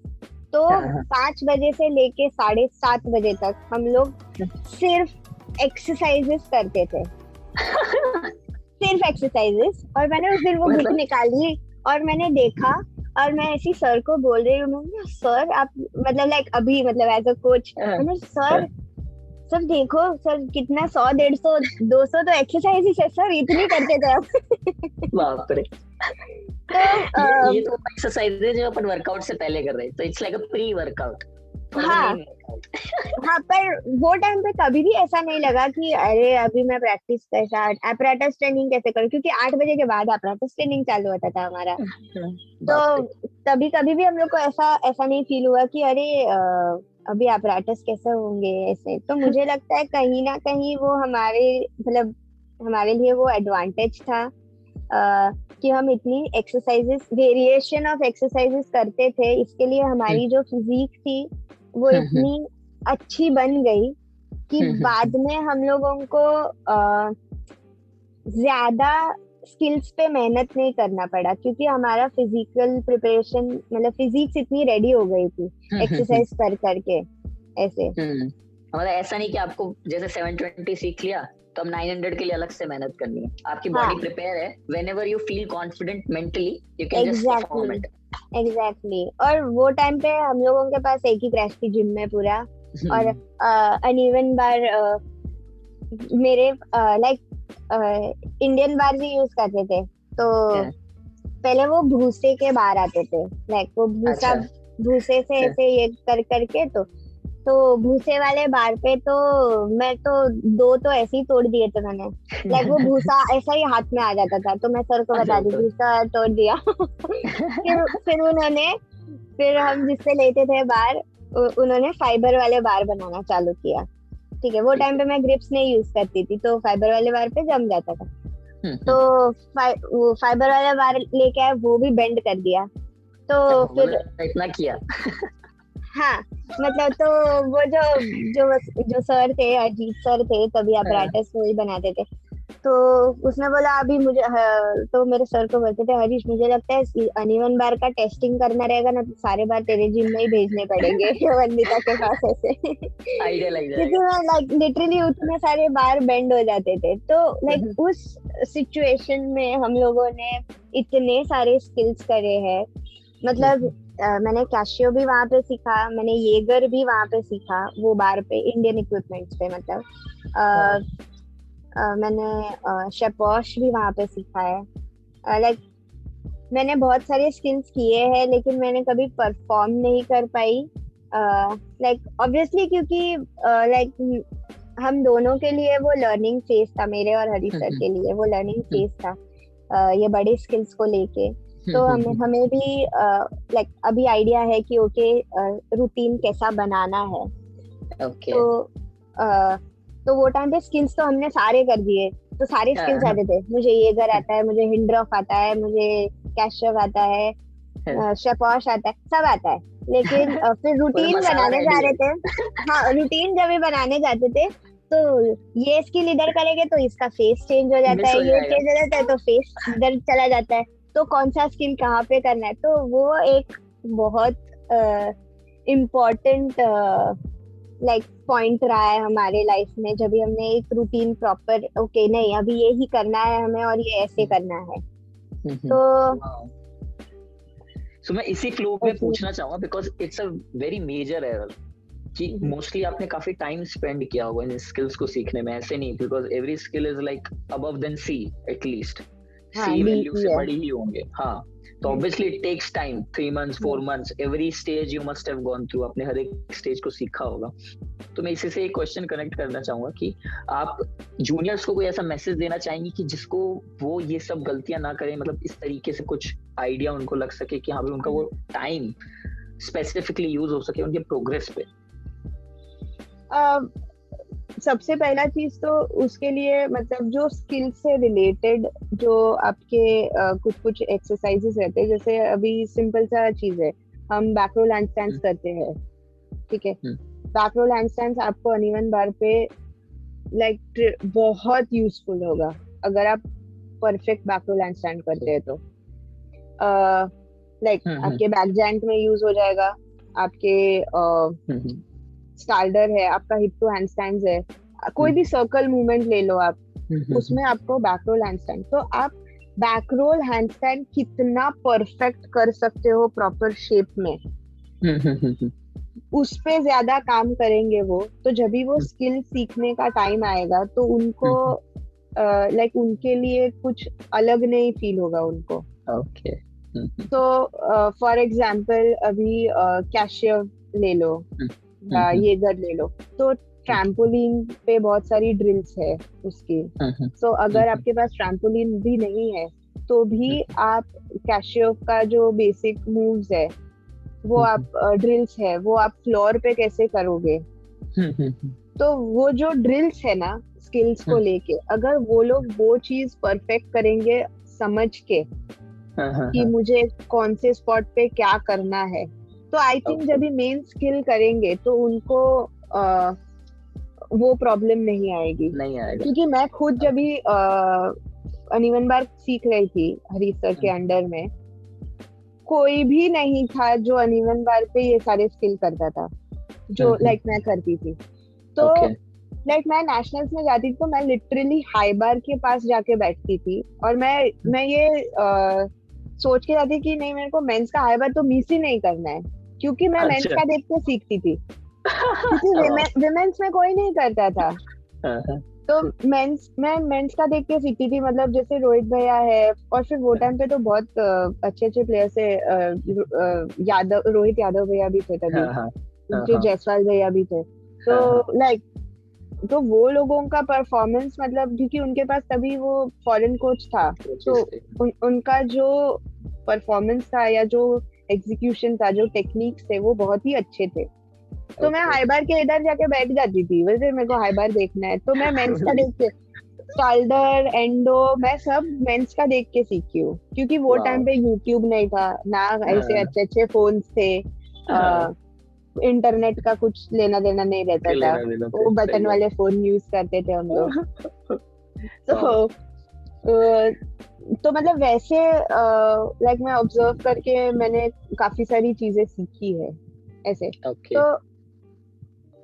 तो हाँ, 5 बजे से लेके 7:30 बजे तक हम लोग सिर्फ एक्सरसाइजेस करते थे, सिर्फ एक्सरसाइजेस। और मैंने उस दिन वो बुक मतलब निकाली और मैंने देखा और मैं ऐसी सर को बोल रही हूँ, सर आप मतलब लाइक अभी मतलब एज अ कोच, मैंने सर सर देखो सर कितना 100, 150, 200 तो एक्सरसाइज है सर, इतनी करते थे आप। बाप रे। तो ये तो एक्सरसाइज है जो अपन वर्कआउट से पहले कर रहे हैं, तो it's like a pre workout. हाँ हाँ, पर वो टाइम पे कभी भी ऐसा नहीं लगा कि अरे अभी मैं प्रैक्टिस कैसा एपरेटस ट्रेनिंग कैसे करूँ, क्योंकि 8 बजे के बाद एपरेटस ट्रेनिंग चालू होता था हमारा। तो तभी कभी भी हम लोग को ऐसा नहीं फील हुआ कि अरे अभी एपरेटस कैसे होंगे ऐसे। तो मुझे लगता है कहीं ना कहीं वो हमारे लिए वो एडवांटेज था कि हम इतनी एक्सरसाइजेस, वेरिएशन ऑफ एक्सरसाइजेस करते थे, इसके लिए हमारी जो फिजिक थी वो इतनी अच्छी बन गई कि बाद में हम लोगों को ज्यादा स्किल्स पे मेहनत नहीं करना पड़ा, क्योंकि हमारा फिजिकल प्रिपरेशन मतलब फिजिक्स इतनी रेडी हो गई थी एक्सरसाइज कर करके ऐसे। मतलब ऐसा नहीं कि आपको जैसे 720 सीख लिया तो अब 900 के लिए अलग से मेहनत करनी है, आपकी बॉडी प्रिपेयर है, whenever you feel confident mentally you can just perform it. Exactly. और वो टाइम पे हम लोगों के पास एक ही क्रैश थी जिम में पूरा, और अनइवन बार मेरे लाइक इंडियन बार भी यूज करते थे। तो पहले वो भूसे के बार आते थे, लाइक वो भूसे से ऐसे ये कर करके, तो भूसे वाले बार पे तो मैं तो 2 तो ऐसे ही तोड़ दिए थे मैंने, लाइक वो भूसा ऐसा ही हाथ में आ जाता था, तो मैं सर को बता दी भूसा तोड़ दिया। फिर हम जिससे लेते थे बार, उन्होंने फाइबर वाले बार बनाना चालू किया। ठीक है, वो टाइम पे मैं ग्रिप्स नहीं यूज करती थी, तो फाइबर वाले बार पे जम जाता था। तो वो फाइबर वाला बार लेके आए, वो भी बेंड कर दिया। तो फिर इतना किया। हाँ, मतलब तो वो जो सर थे, अजीत सर थे, तभी हाँ, apparatus वही बनाते थे। तो उसने बोला अभी मुझे तो मेरे सर को बोलते थे, हरीश मुझे लगता है अनइवन बार का टेस्टिंग करना रहेगा ना, तो सारे बार तेरे जिम में ही भेजने पड़ेंगे वंदिता के पास ऐसे आइडिया लग क्योंकि मैं लाइक लिटरली उतने सारे बार बेंड हो जाते थे। तो लाइक जाएगा। उस सिचुएशन में हम लोगों ने इतने सारे स्किल्स करे हैं। मतलब मैंने कैशियो भी वहां पे सीखा, मैंने येगर भी वहां पे सीखा, वो बार पे इंडियन इक्विपमेंट्स पे मतलब। हाँ, मैंने शेपॉश भी वहां पे सीखा है। लाइक मैंने बहुत सारे स्किल्स किए हैं, लेकिन मैंने कभी परफॉर्म नहीं कर पाई। लाइक ऑब्वियसली क्योंकि लाइक हम दोनों के लिए वो लर्निंग फेज था, मेरे और हरीश सर के लिए वो लर्निंग फेज था, ये बड़े स्किल्स को लेके। तो हमें हमें भी लाइक अभी आइडिया है कि ओके रूटीन कैसा बनाना है। ओके। तो अ, तो वो टाइम पे स्किल्स तो हमने सारे कर दिए। तो सारे स्किल्स आते थे, मुझे येगर आता है, मुझे हिंड्रॉफ आता है, मुझे कैशव आता है, शेपॉश आता है, सब आता है। लेकिन फिर पूरा रूटीन मसाला बनाने जा रेडी रहे है। थे। हाँ, रूटीन जब भी बनाने जाते थे, तो ये स्किल इधर करेंगे तो इसका फेस चेंज हो जाता मिस है, हो ये जाएगा। चेंज हो जाता है तो फेस इधर चला जाता है। तो कौन सा स्किल कहाँ पे करना है, तो वो एक बहुत इम्पोर्टेंट लाइक पॉइंट रहा है हमारे लाइफ में, जब भी हमने एक रूटीन प्रॉपर ओके नहीं अभी ये ही करना है हमें और ये ऐसे करना है। तो वाह। सो मैं इसी फ्लो में ऐसे। पूछना चाहूंगा, because it's a very major error कि मोस्टली आपने काफी टाइम स्पेंड किया होगा इन स्किल्स को सीखने में। ऐसे नहीं, because every skill is like above than C, at least हाँ, सी वैल्यू डीप ही से है। बड़ी ही होंगे। हाँ, तो obviously it takes time, 3 months 4 months, every stage you must have gone through, आपने हर एक स्टेज को सीखा होगा। तो मैं इसी से एक क्वेश्चन कनेक्ट करना चाहूंगा कि आप जूनियर्स को कोई ऐसा मैसेज देना चाहेंगे कि जिसको वो ये सब गलतियां ना करें, मतलब इस तरीके से कुछ आइडिया उनको लग सके कि हाँ भाई उनका वो टाइम स्पेसिफिकली यूज हो सके उनके प्रोग्रेस पे। सबसे पहला चीज तो उसके लिए मतलब जो स्किल से रिलेटेड जो आपके कुछ कुछ एक्सरसाइजेस रहते हैं, जैसे अभी सिंपल सा चीज है, हम बैक रोल हैंडस्टैंड्स करते हैं, ठीक है। बैक रोल हैंडस्टैंड्स आपको अनइवन बार पे लाइक बहुत यूजफुल होगा अगर आप परफेक्ट बैक रोल हैंडस्टैंड करते हैं। तो लाइक आपके बैक जॉइंट में यूज हो जाएगा, आपके स्टाल्डर है, आपका हिप टू हैंडस्टैंड्स है, कोई भी सर्कल मूवमेंट ले लो आप, उसमें आपको बैक रोल हैंडस्टैंड। तो आप बैक रोल हैंडस्टैंड कितना परफेक्ट कर सकते हो प्रॉपर शेप में, उस पे ज्यादा काम करेंगे वो। तो जब भी वो स्किल सीखने का टाइम आएगा तो उनको लाइक उनके लिए कुछ अलग नहीं फील होगा उनको। ओके। तो फॉर एग्जाम्पल अभी कैशियर ले लो या येगर ले लो, तो ट्रैम्पोलिन पे बहुत सारी ड्रिल्स है उसकी। तो अगर आपके पास ट्रैम्पोलिन भी नहीं है तो भी आप कैशियो का जो बेसिक मूव्स है वो आप ड्रिल्स है वो आप फ्लोर पे कैसे करोगे। तो वो जो ड्रिल्स है ना स्किल्स को लेके, अगर वो लोग वो चीज परफेक्ट करेंगे समझ के कि मुझे कौन से स्पॉट पे क्या करना है, तो आई थिंक जब भी मेन स्किल करेंगे तो उनको वो प्रॉब्लम नहीं आएगी। क्योंकि मैं खुद जब भी अनइवन बार सीख रही थी हरीश सर के अंडर में, कोई भी नहीं था जो अनइवन बार पे ये सारे स्किल करता था जो लाइक मैं करती थी। तो लाइक मैं नेशनल्स में जाती थी तो मैं लिटरली हाई बार के पास जाके बैठती थी और मैं ये सोच के जाती कि नहीं मेरे को मेंस का हाई बार तो मिस ही नहीं करना है, क्योंकि मैं मेंस का देख के सीखती थी, क्योंकि विमेंस में कोई नहीं करता था। तो मैं मेंस का देख के सीखती थी, मतलब जैसे रोहित भैया है, और फिर वो टाइम पे तो बहुत अच्छे अच्छे प्लेयर्स है, रोहित यादव भैया भी थे तभी, फिर जायसवाल भैया भी थे। तो लाइक तो वो लोगों का परफॉर्मेंस मतलब क्योंकि उनके पास तभी वो फॉरेन कोच था, तो उनका जो परफॉर्मेंस था या जो एग्जीक्यूशन था, जो टेक्निक्स थे वो बहुत ही अच्छे थे। तो मैं हाई बार के इधर जाके बैठ जाती थी, वैसे मेरे को हाई बार देखना है तो मैं मेंस का देख के, शोल्डर एंडो मैं सब मेंस का देख के सीखी हूँ, क्योंकि वो टाइम पे यूट्यूब नहीं था ना, ऐसे अच्छे अच्छे फोन्स थे। इंटरनेट का कुछ लेना देना नहीं रहता था, लेना देना वो था, बटन सही वाले फोन यूज करते थे हम लोग। तो तो मतलब वैसे लाइक मैं ऑब्जर्व करके मैंने काफी सारी चीजें सीखी है ऐसे। ओके। तो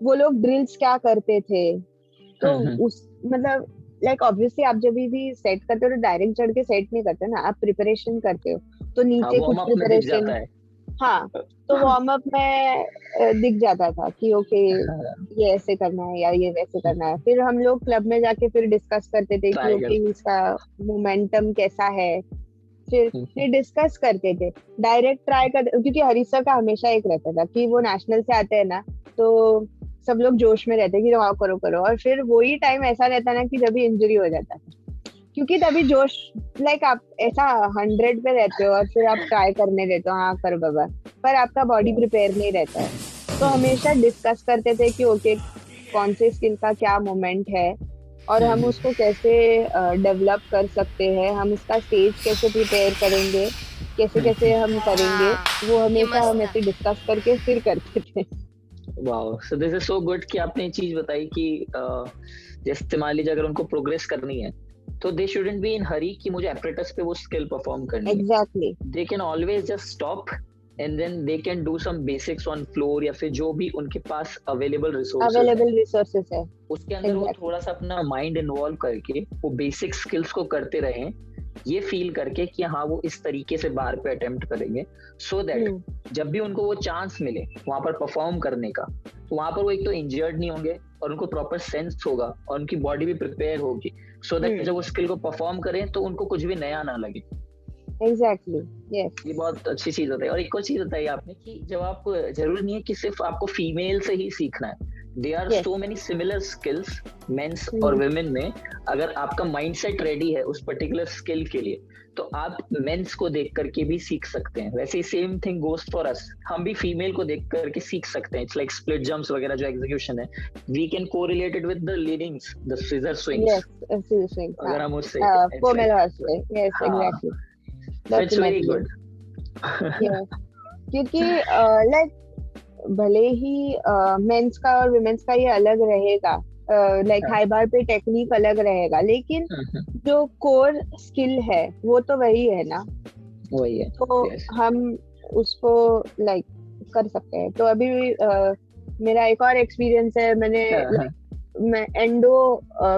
वो लोग ड्रिल्स क्या करते थे, तो उस मतलब लाइक ऑब्वियसली आप जब भी सेट करते हो तो डायरेक्ट चढ़ के सेट नहीं करते ना, आप प्रिपरेशन करते हो, तो नीचे कुछ वार्म अप में दिख प्रिपरेशन, जाता है। हाँ, तो वार्म अप में दिख जाता था कि ओके हाँ, ये ऐसे करना है या ये वैसे करना है। फिर हम लोग क्लब में जाके फिर डिस्कस करते थे कि ट्राई ओके इसका मोमेंटम कैसा है, फिर डिस्कस करते थे। डायरेक्ट ट्राई कर, क्योंकि हरीश सर का हमेशा एक रहता था कि वो नेशनल से आते हैं ना, तो सब लोग जोश में रहते हैं कि वाह करो करो, और फिर वही टाइम ऐसा रहता ना कि जब भी इंजरी हो जाता था, क्योंकि तभी जोश लाइक आप ऐसा 100 पे रहते हो और फिर आप ट्राई करने देते हो हाँ कर बाबा, पर आपका बॉडी प्रिपेयर नहीं रहता है। तो हमेशा डिस्कस करते थे कि ओके कौन से स्किल का क्या मोमेंट है और हम उसको कैसे डेवलप कर सकते हैं, हम उसका स्टेज कैसे प्रिपेयर करेंगे, कैसे कैसे हम करेंगे, वो ये हमेशा मस्त हम है। ऐसे डिस्कस करके फिर करते थे। Wow, so this is so good कि आपने ये चीज बताई कि जैसे मान लीजिए अगर उनको प्रोग्रेस करनी है तो दे शुडंट बी इन हरी कि मुझे एप्रेटिस पे वो स्किल परफॉर्म करनी है। Exactly, they can always just stop and then they can do some basics on floor या फिर जो भी उनके पास अवेलेबल रिसोर्सेज है अवेलेबल रिसोर्सेस है। उसके अंदर वो Exactly. थोड़ा सा अपना माइंड इन्वॉल्व करके वो बेसिक स्किल्स को करते रहें, ये फील करके कि हाँ वो इस तरीके से बार पे अटेम्प्ट करेंगे, सो दैट जब भी उनको वो चांस मिले वहां पर परफॉर्म करने का, तो वहां पर वो एक तो इंजर्ड नहीं होंगे और उनको प्रॉपर सेंस होगा और उनकी बॉडी भी प्रिपेयर होगी, सो दैट जब वो स्किल को परफॉर्म करें तो उनको कुछ भी नया ना लगे। Exactly, yes. ये बहुत अच्छी चीज होता है। और एक और चीज बताई आपने कि जब आप, जरूरी नहीं है कि सिर्फ आपको फीमेल से ही सीखना है, there are Yes. So many similar skills men's और वुमेन में। अगर आपका माइंडसेट रेडी है उस पर्टिकुलर स्किल के लिए तो आप मेंस को देख करके भी सीख सकते हैं। वैसे ही same thing goes for us, हम भी फीमेल को देख करके सीख सकते हैं। इट्स लाइक स्प्लिट जंप्स वगैरह जो एग्जीक्यूशन है, we can correlate it with the leadings, the scissor swings, अगर हम उससे पोमेल हॉर्स पे, yes exactly, so it's very definitely, good. Yes. क्योंकि लाइक भले ही मेंस का और वुमेन्स का ये अलग रहेगा, लाइक हाई बार पे टेक्निक अलग रहेगा, लेकिन जो कोर स्किल है वो तो वही है ना, वही है। तो Yes. हम उसको लाइक कर सकते हैं। तो अभी मेरा एक और एक्सपीरियंस है, मैं एंडो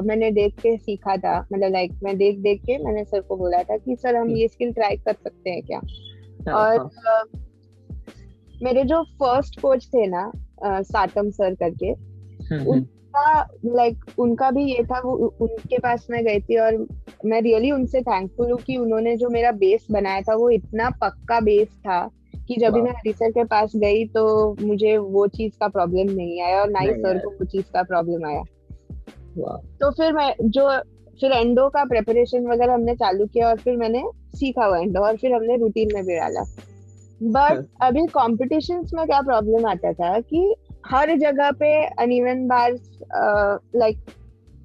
मैंने देख के सीखा था, मतलब लाइक मैं देख देख के मैंने सर को बोला था कि सर हम ये स्किल ट्राई कर सकते हैं क्या। और मेरे जो फर्स्ट कोच थे ना, सातम सर करके, उनका लाइक उनका भी ये था, वो उनके पास मैं गई थी और मैं रियली उनसे थैंकफुल हूँ कि उन्होंने जो मेरा बेस बनाया था वो इतना पक्का बेस था कि जब भी मैं हरी सर के पास गई तो मुझे वो चीज का प्रॉब्लम नहीं आया और ना ही सर को वो चीज का प्रॉब्लम आया। तो फिर एंडो का प्रिपरेशन वगैरह हमने चालू किया और फिर मैंने सीखा वो एंडो और फिर हमने रूटीन में भी डाला। बट अभी कॉम्पिटिशन्स में क्या प्रॉब्लम आता था कि हर जगह पे अनइवन बार्स लाइक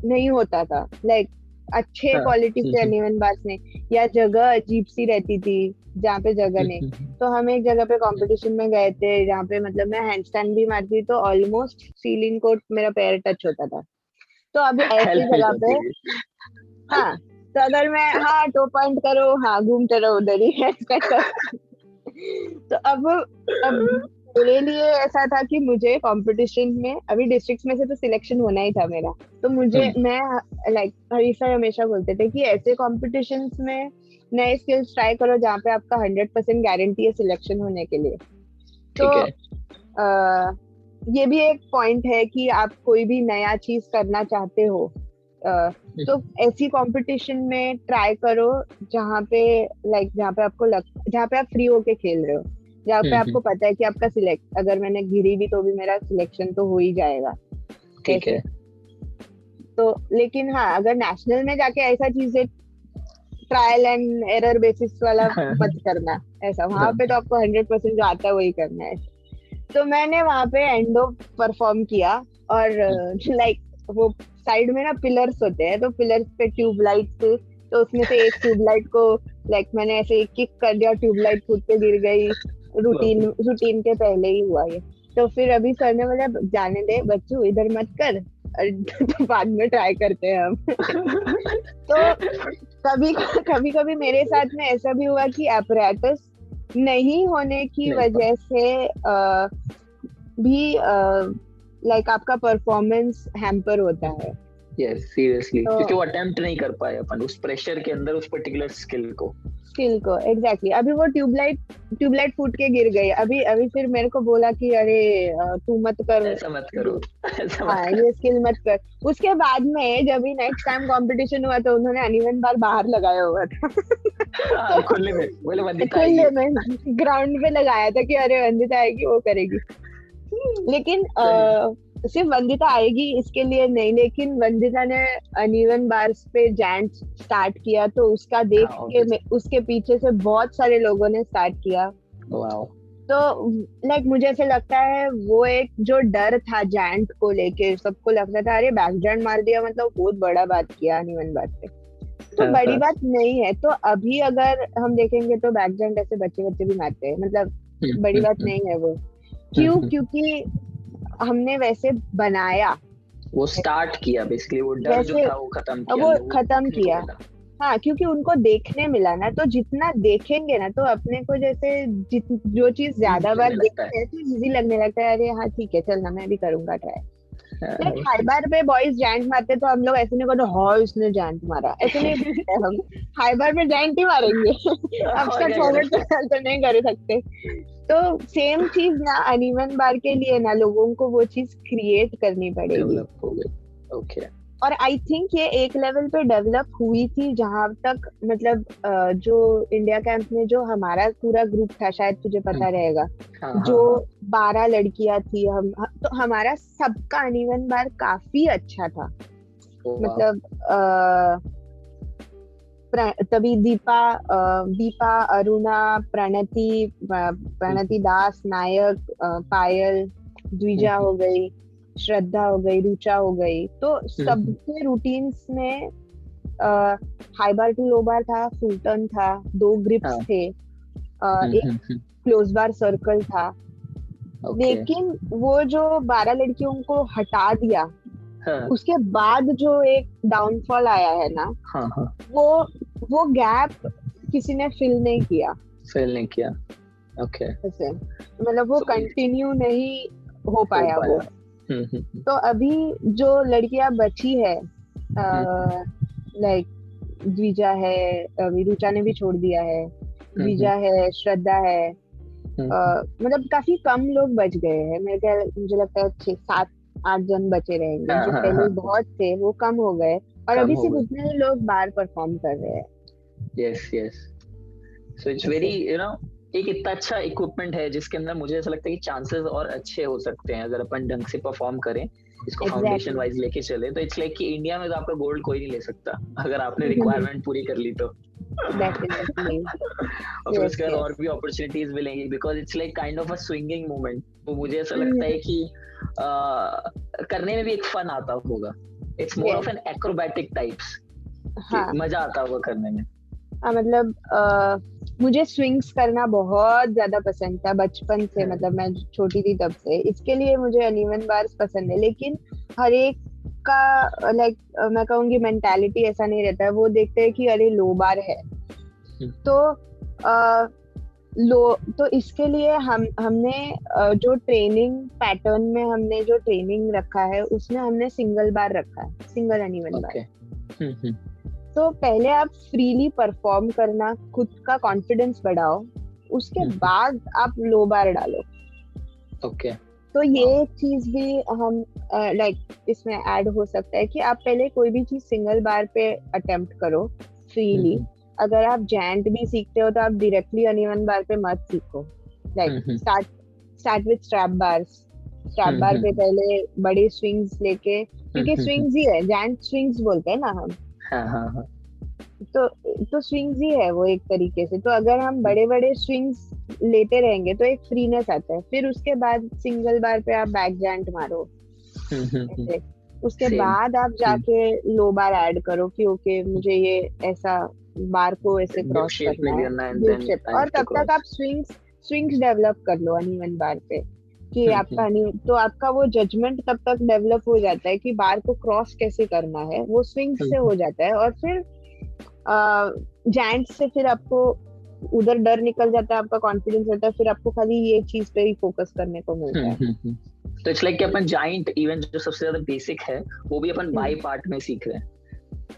नहीं होता था, लाइक अच्छे क्वालिटी से अनइवन बार्स नहीं, या जगह अजीब सी रहती थी जहाँ पे जगह नहीं। तो हम एक जगह पे कंपटीशन में गए थे जहाँ पे मतलब मैं हैंडस्टैंड भी मारती तो ऑलमोस्ट सीलिंग को मेरा पैर टच होता था। तो अभी ऐसी जगह पे हाँ, तो अगर मैं हाँ टो पॉइंट करो, हाँ घूमते रहो उधर ही तो अब मेरे लिए ऐसा था कि मुझे कंपटीशन में अभी डिस्ट्रिक्ट में से तो सिलेक्शन होना ही था मेरा, तो मुझे मैं लाइक हरीश सर हमेशा बोलते थे कि ऐसे कॉम्पिटिशन्स में नए स्किल्स ट्राई करो जहाँ पे आपका 100% गारंटी है सिलेक्शन होने के लिए। तो ये भी एक पॉइंट है कि आप कोई भी नया चीज करना चाहते हो तो ऐसी कंपटीशन में ट्राई करो जहाँ पे लाइक जहाँ पे आप फ्री होके खेल रहे हो, जहाँ पे आपको पता है कि आपका सिलेक्ट, अगर मैंने गिरी भी तो भी मेरा सिलेक्शन तो हो ही जाएगा। ठीक है। तो लेकिन हाँ, अगर नेशनल में जाके ऐसा चीजें ट्रायल एंड एरर बेसिस वाला मत करना ऐसा, वहां पे तो आपको 100% जो आता है वही करना है। तो मैंने वहां पे एंडो परफॉर्म किया और लाइक वो साइड में ना पिलर्स होते हैं, तो पिलर्स पे ट्यूबलाइट, तो उसमें से एक ट्यूबलाइट को लाइक मैंने ऐसे किक कर दिया, ट्यूबलाइट फूट के गिर गई। रूटीन के पहले ही हुआ ये। तो फिर अभी सर ने बोला जाने दे बच्चू, इधर मत कर, तो बाद में ट्राई करते हैं हम। तो कभी कभी कभी मेरे साथ में ऐसा भी हुआ कि apparatus नहीं होने की नहीं वजह से भी लाइक आपका परफॉर्मेंस हैम्पर होता है। यस सीरियसली, तो क्योंकि वो अटेम्प्ट नहीं कर पाए अपन उस प्रेशर के अंदर उस पर्टिकुलर स्किल को। एग्जैक्टली अभी वो ट्यूबलाइट फूट के गिर गई, अभी फिर मेरे को बोला कि अरे तू मत कर, ऐसा मत करो, ऐसा मत हाँ करो। ये स्किल मत कर। उसके बाद में जब भी नेक्स्ट टाइम कंपटीशन हुआ तो उन्होंने अनइवन बार बाहर लगाया हुआ था। हाँ, खुले में बोले वंदिता खुले आएगी। में ग्राउंड पे लगाया था कि अरे वंदिता आएगी वो करेगी। लेकिन सिर्फ वंदिता आएगी इसके लिए नहीं, लेकिन वंदिता ने अनइवन बार्स पे जैंट स्टार्ट किया तो उसका देख हाँ, के उसके पीछे से बहुत सारे लोगों ने स्टार्ट किया। वाओ। तो लाइक मुझे ऐसे लगता है वो एक जो डर था जैंट को लेके, सबको लगता था अरे बैक जैंट मार दिया मतलब बहुत बड़ा बात किया अनइवन बार पे, तो बड़ी बात नहीं है। तो अभी अगर हम देखेंगे तो बैक जैंट ऐसे बच्चे भी मारते हैं, मतलब बड़ी बात नहीं है वो। क्यों? क्योंकि हमने वैसे बनाया, वो स्टार्ट किया बेसिकली, वो डर जो वैसे था वो खत्म किया, वो लोगों को खत्म देखने को किया। मिला। हाँ क्योंकि उनको देखने मिला ना, तो जितना देखेंगे ना तो अपने को जैसे जो चीज ज्यादा बार लगने लगता देखते हैं तो इजी लगने लगता है, अरे हाँ ठीक है चल ना मैं भी करूंगा ट्राई। है। लाइक हर बार पे बॉयज जैंट मारते तो हम लोग ऐसे नहीं कहते हाँ इसने जैंट मारा, ऐसे नहीं बोलते हम, हर बार में जैंट ही मारेंगे। अब और तक क्या फॉरवर्ड करें? तो नहीं कर सकते। तो सेम चीज ना अनइवन बार के लिए ना लोगों को वो चीज क्रिएट करनी पड़ेगी। डेवलप हो गई। ओके। और आई थिंक ये एक लेवल पे डेवलप हुई थी जहां तक मतलब जो इंडिया कैंप में जो हमारा पूरा ग्रुप था, शायद तुझे पता रहेगा, हाँ, जो हाँ, 12 लड़कियां थी हम, तो हमारा सबका अनइवन बार काफी अच्छा था। वाह। मतलब तभी दीपा, अरुणा, प्रणति दास, नायक, पायल, द्विजा हो गई, श्रद्धा हो गई, रुचा हो गई, तो सबके रूटीन्स में हाई बार टू लो बार था, फुल टर्न था, 2 ग्रिप्स हाँ। थे, एक क्लोज बार सर्कल था। लेकिन वो जो 12 लड़कियों को हटा दिया, हाँ, उसके बाद जो एक डाउनफॉल आया है ना, हाँ, हाँ, वो गैप किसी ने फिल नहीं किया। फेल नहीं किया। ओके। ऐसे मतलब वो So, कंटिन्यू नहीं हो पाया वो। तो अभी जो लड़कियां बची है लाइक द्विजा है, अभी रुचा ने भी छोड़ दिया है, द्विजा है, श्रद्धा है, मतलब काफी कम लोग बच गए हैं। मुझे लगता है 6-7-8 जन बचे रहेंगे। जो पहले बहुत थे वो कम हो गए और अभी सिर्फ उतने ही लोग बाहर परफॉर्म कर रहे हैं। Yes yes, so it's very एक इतना अच्छा इक्विपमेंट है जिसके अंदर मुझे ऐसा लगता है कि चांसेस और अच्छे हो सकते हैं अगर अपन ढंग से परफॉर्म करें, इसको फाउंडेशन वाइज लेके चले। तो इट्स लाइक कि इंडिया में तो आपका गोल्ड कोई नहीं ले सकता अगर आपने रिक्वायरमेंट पूरी कर ली तो। और फिर उसके बाद और भी अपॉर्चुनिटीज मिलेंगी, because it's like kind of a swinging movement. तो मुझे ऐसा लगता है कि करने में भी एक फन आता होगा। It's more of an acrobatic types. मजा आता होगा करने में। मतलब मुझे स्विंग्स करना बहुत ज्यादा पसंद था बचपन से, मतलब मैं छोटी थी तब से, इसके लिए मुझे अनइवन बार्स पसंद है। लेकिन हर एक का लाइक मैं कहूंगी मेंटालिटी ऐसा नहीं रहता है, वो देखते हैं कि अरे लो बार है तो इसके लिए हमने जो ट्रेनिंग पैटर्न में हमने जो ट्रेनिंग रखा है उसमें हमने सिंगल बार रखा है, सिंगल अनइवन बार। तो पहले आप फ्रीली परफॉर्म करना, खुद का कॉन्फिडेंस बढ़ाओ, उसके बाद आप लो बार डालो। ओके। तो ये चीज भी हम लाइक इसमें ऐड हो सकता है कि आप पहले कोई भी चीज सिंगल बार पे अटेम्प्ट करो फ्रीली। अगर आप जैंट भी सीखते हो तो आप डायरेक्टली अनइवन बार पे मत सीखो। लाइक स्टार्ट विद स्ट्रैप बार पे पहले बड़े स्विंग्स लेके, क्योंकि स्विंग्स ही है, जैंट स्विंग्स बोलते हैं ना हम। हाँ। तो स्विंग्स ही है वो एक तरीके से। तो अगर हम बड़े बड़े स्विंग्स लेते रहेंगे तो एक फ्रीनेस आता है। फिर उसके बाद सिंगल बार पे आप बैक जैंट मारो, उसके बाद आप जाके लो बार ऐड करो कि ओके मुझे ये ऐसा बार को ऐसे क्रॉस करना है, और तब तक आप स्विंग्स डेवलप कर लो अनइवन बार पे। कि आपका नहीं, तो आपका वो जजमेंट तब तक डेवलप हो जाता है कि बार को क्रॉस कैसे करना है, वो स्विंग से हो जाता है। और फिर जायंट से फिर आपको उधर डर निकल जाता है, आपका कॉन्फिडेंस होता है, फिर आपको खाली ये चीज पे ही फोकस करने को मिलता है। तो इट्स लाइक कि अपन जाइंट इवन जो सबसे ज्यादा बेसिक है वो भी अपन बाय पार्ट में सीख रहे हैं,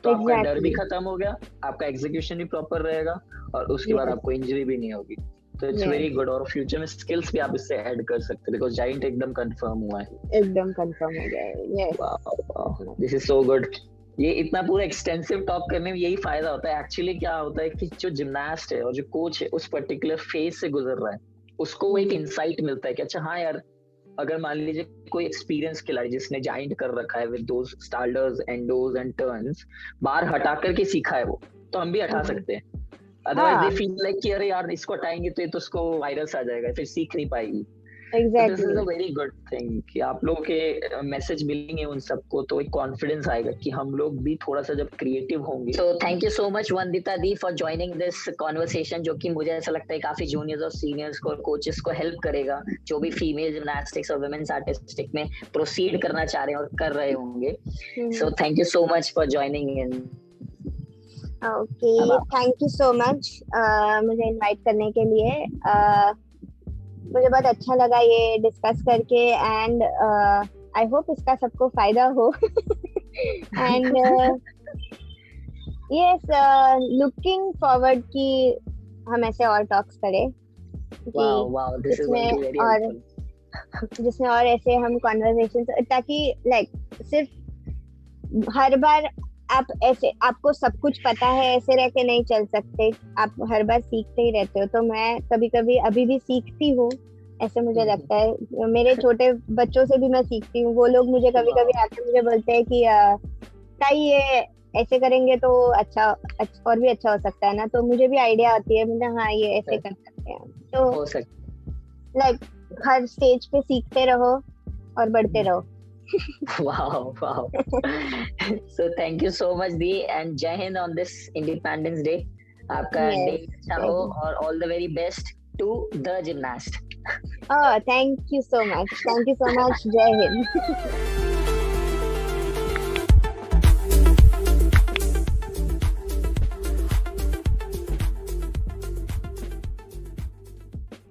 तो आपका डर भी खत्म हो गया, आपका एग्जीक्यूशन भी प्रॉपर रहेगा, और उसके बाद आपको इंजरी भी नहीं होगी। तो इट्स वेरी गुड, और फ्यूचर में स्किल्स भी आप इससे ऐड कर सकते हैं, बिकॉज़ जाइंट एकदम कंफर्म हुआ है, एकदम कंफर्म हो गया है। Yes, wow, this is so good. ये इतना पूरा एक्सटेंसिव टॉक करने में यही फायदा होता है। एक्चुअली क्या होता है कि जो जिम्नास्ट है और जो कोच है उस पर्टिकुलर फेज से गुजर रहा है, उसको वो एक इंसाइट मिलता है कि अच्छा हाँ यार, अगर मान लीजिए कोई एक्सपीरियंस खिलाड़ी जिसने जाइंट कर रखा है with those starters endos and turns, bar हटा करके सीखा है वो, तो हम भी हटा सकते हैं। अदरवाइज दे फील लाइक कि अरे यार इसको हटाएंगे तो ये तो उसको वायरस आ जाएगा, फिर सीख नहीं पाएगी। This is a very good thing कि आप लोगों के मैसेज मिलेंगे उन सबको, तो एक कॉन्फिडेंस आएगा कि हम लोग भी थोड़ा सा जब क्रिएटिव होंगे। So thank you so much Vandita the for joining this conversation, जो कि मुझे ऐसा लगता है काफी जूनियर्स और सीनियर्स को और कोचेस को हेल्प करेगा, जो भी फीमेल जिम्नास्टिक्स और वुमेन्स आर्टिस्टिक में प्रोसीड करना चाह रहे हैं और कर रहे होंगे। So thank you so much for joining in. Okay, thank you so much मुझे इनवाइट करने के लिए। मुझे बहुत अच्छा लगा ये डिस्कस करके, एंड आई होप इसका सबको फायदा हो। एंड यस, लुकिंग फॉरवर्ड कि हम ऐसे और टॉक्स करें, Wow, this is going to be very helpful. जिसमें और ऐसे हम कॉन्वर्सेशन, ताकि लाइक सिर्फ हर बार आप ऐसे आपको सब कुछ पता है ऐसे रह के नहीं चल सकते, आप हर बार सीखते ही रहते हो। तो मैं कभी कभी अभी भी सीखती हूँ, ऐसे मुझे लगता है। मेरे छोटे बच्चों से भी मैं सीखती हूँ, वो लोग मुझे कभी कभी आके मुझे बोलते हैं कि ताई ये ऐसे करेंगे तो अच्छा और भी अच्छा हो सकता है ना, तो मुझे भी आइडिया आती है, मतलब हाँ ये ऐसे कर सकते हैं। तो लाइक हर स्टेज पे सीखते रहो और बढ़ते रहो। Wow. So thank you so much Dee, and Jai Hind on this Independence Day. आपका डे अच्छा हो और all the very best to the gymnast. Oh, thank you so much. Thank you so much. Jai Hind.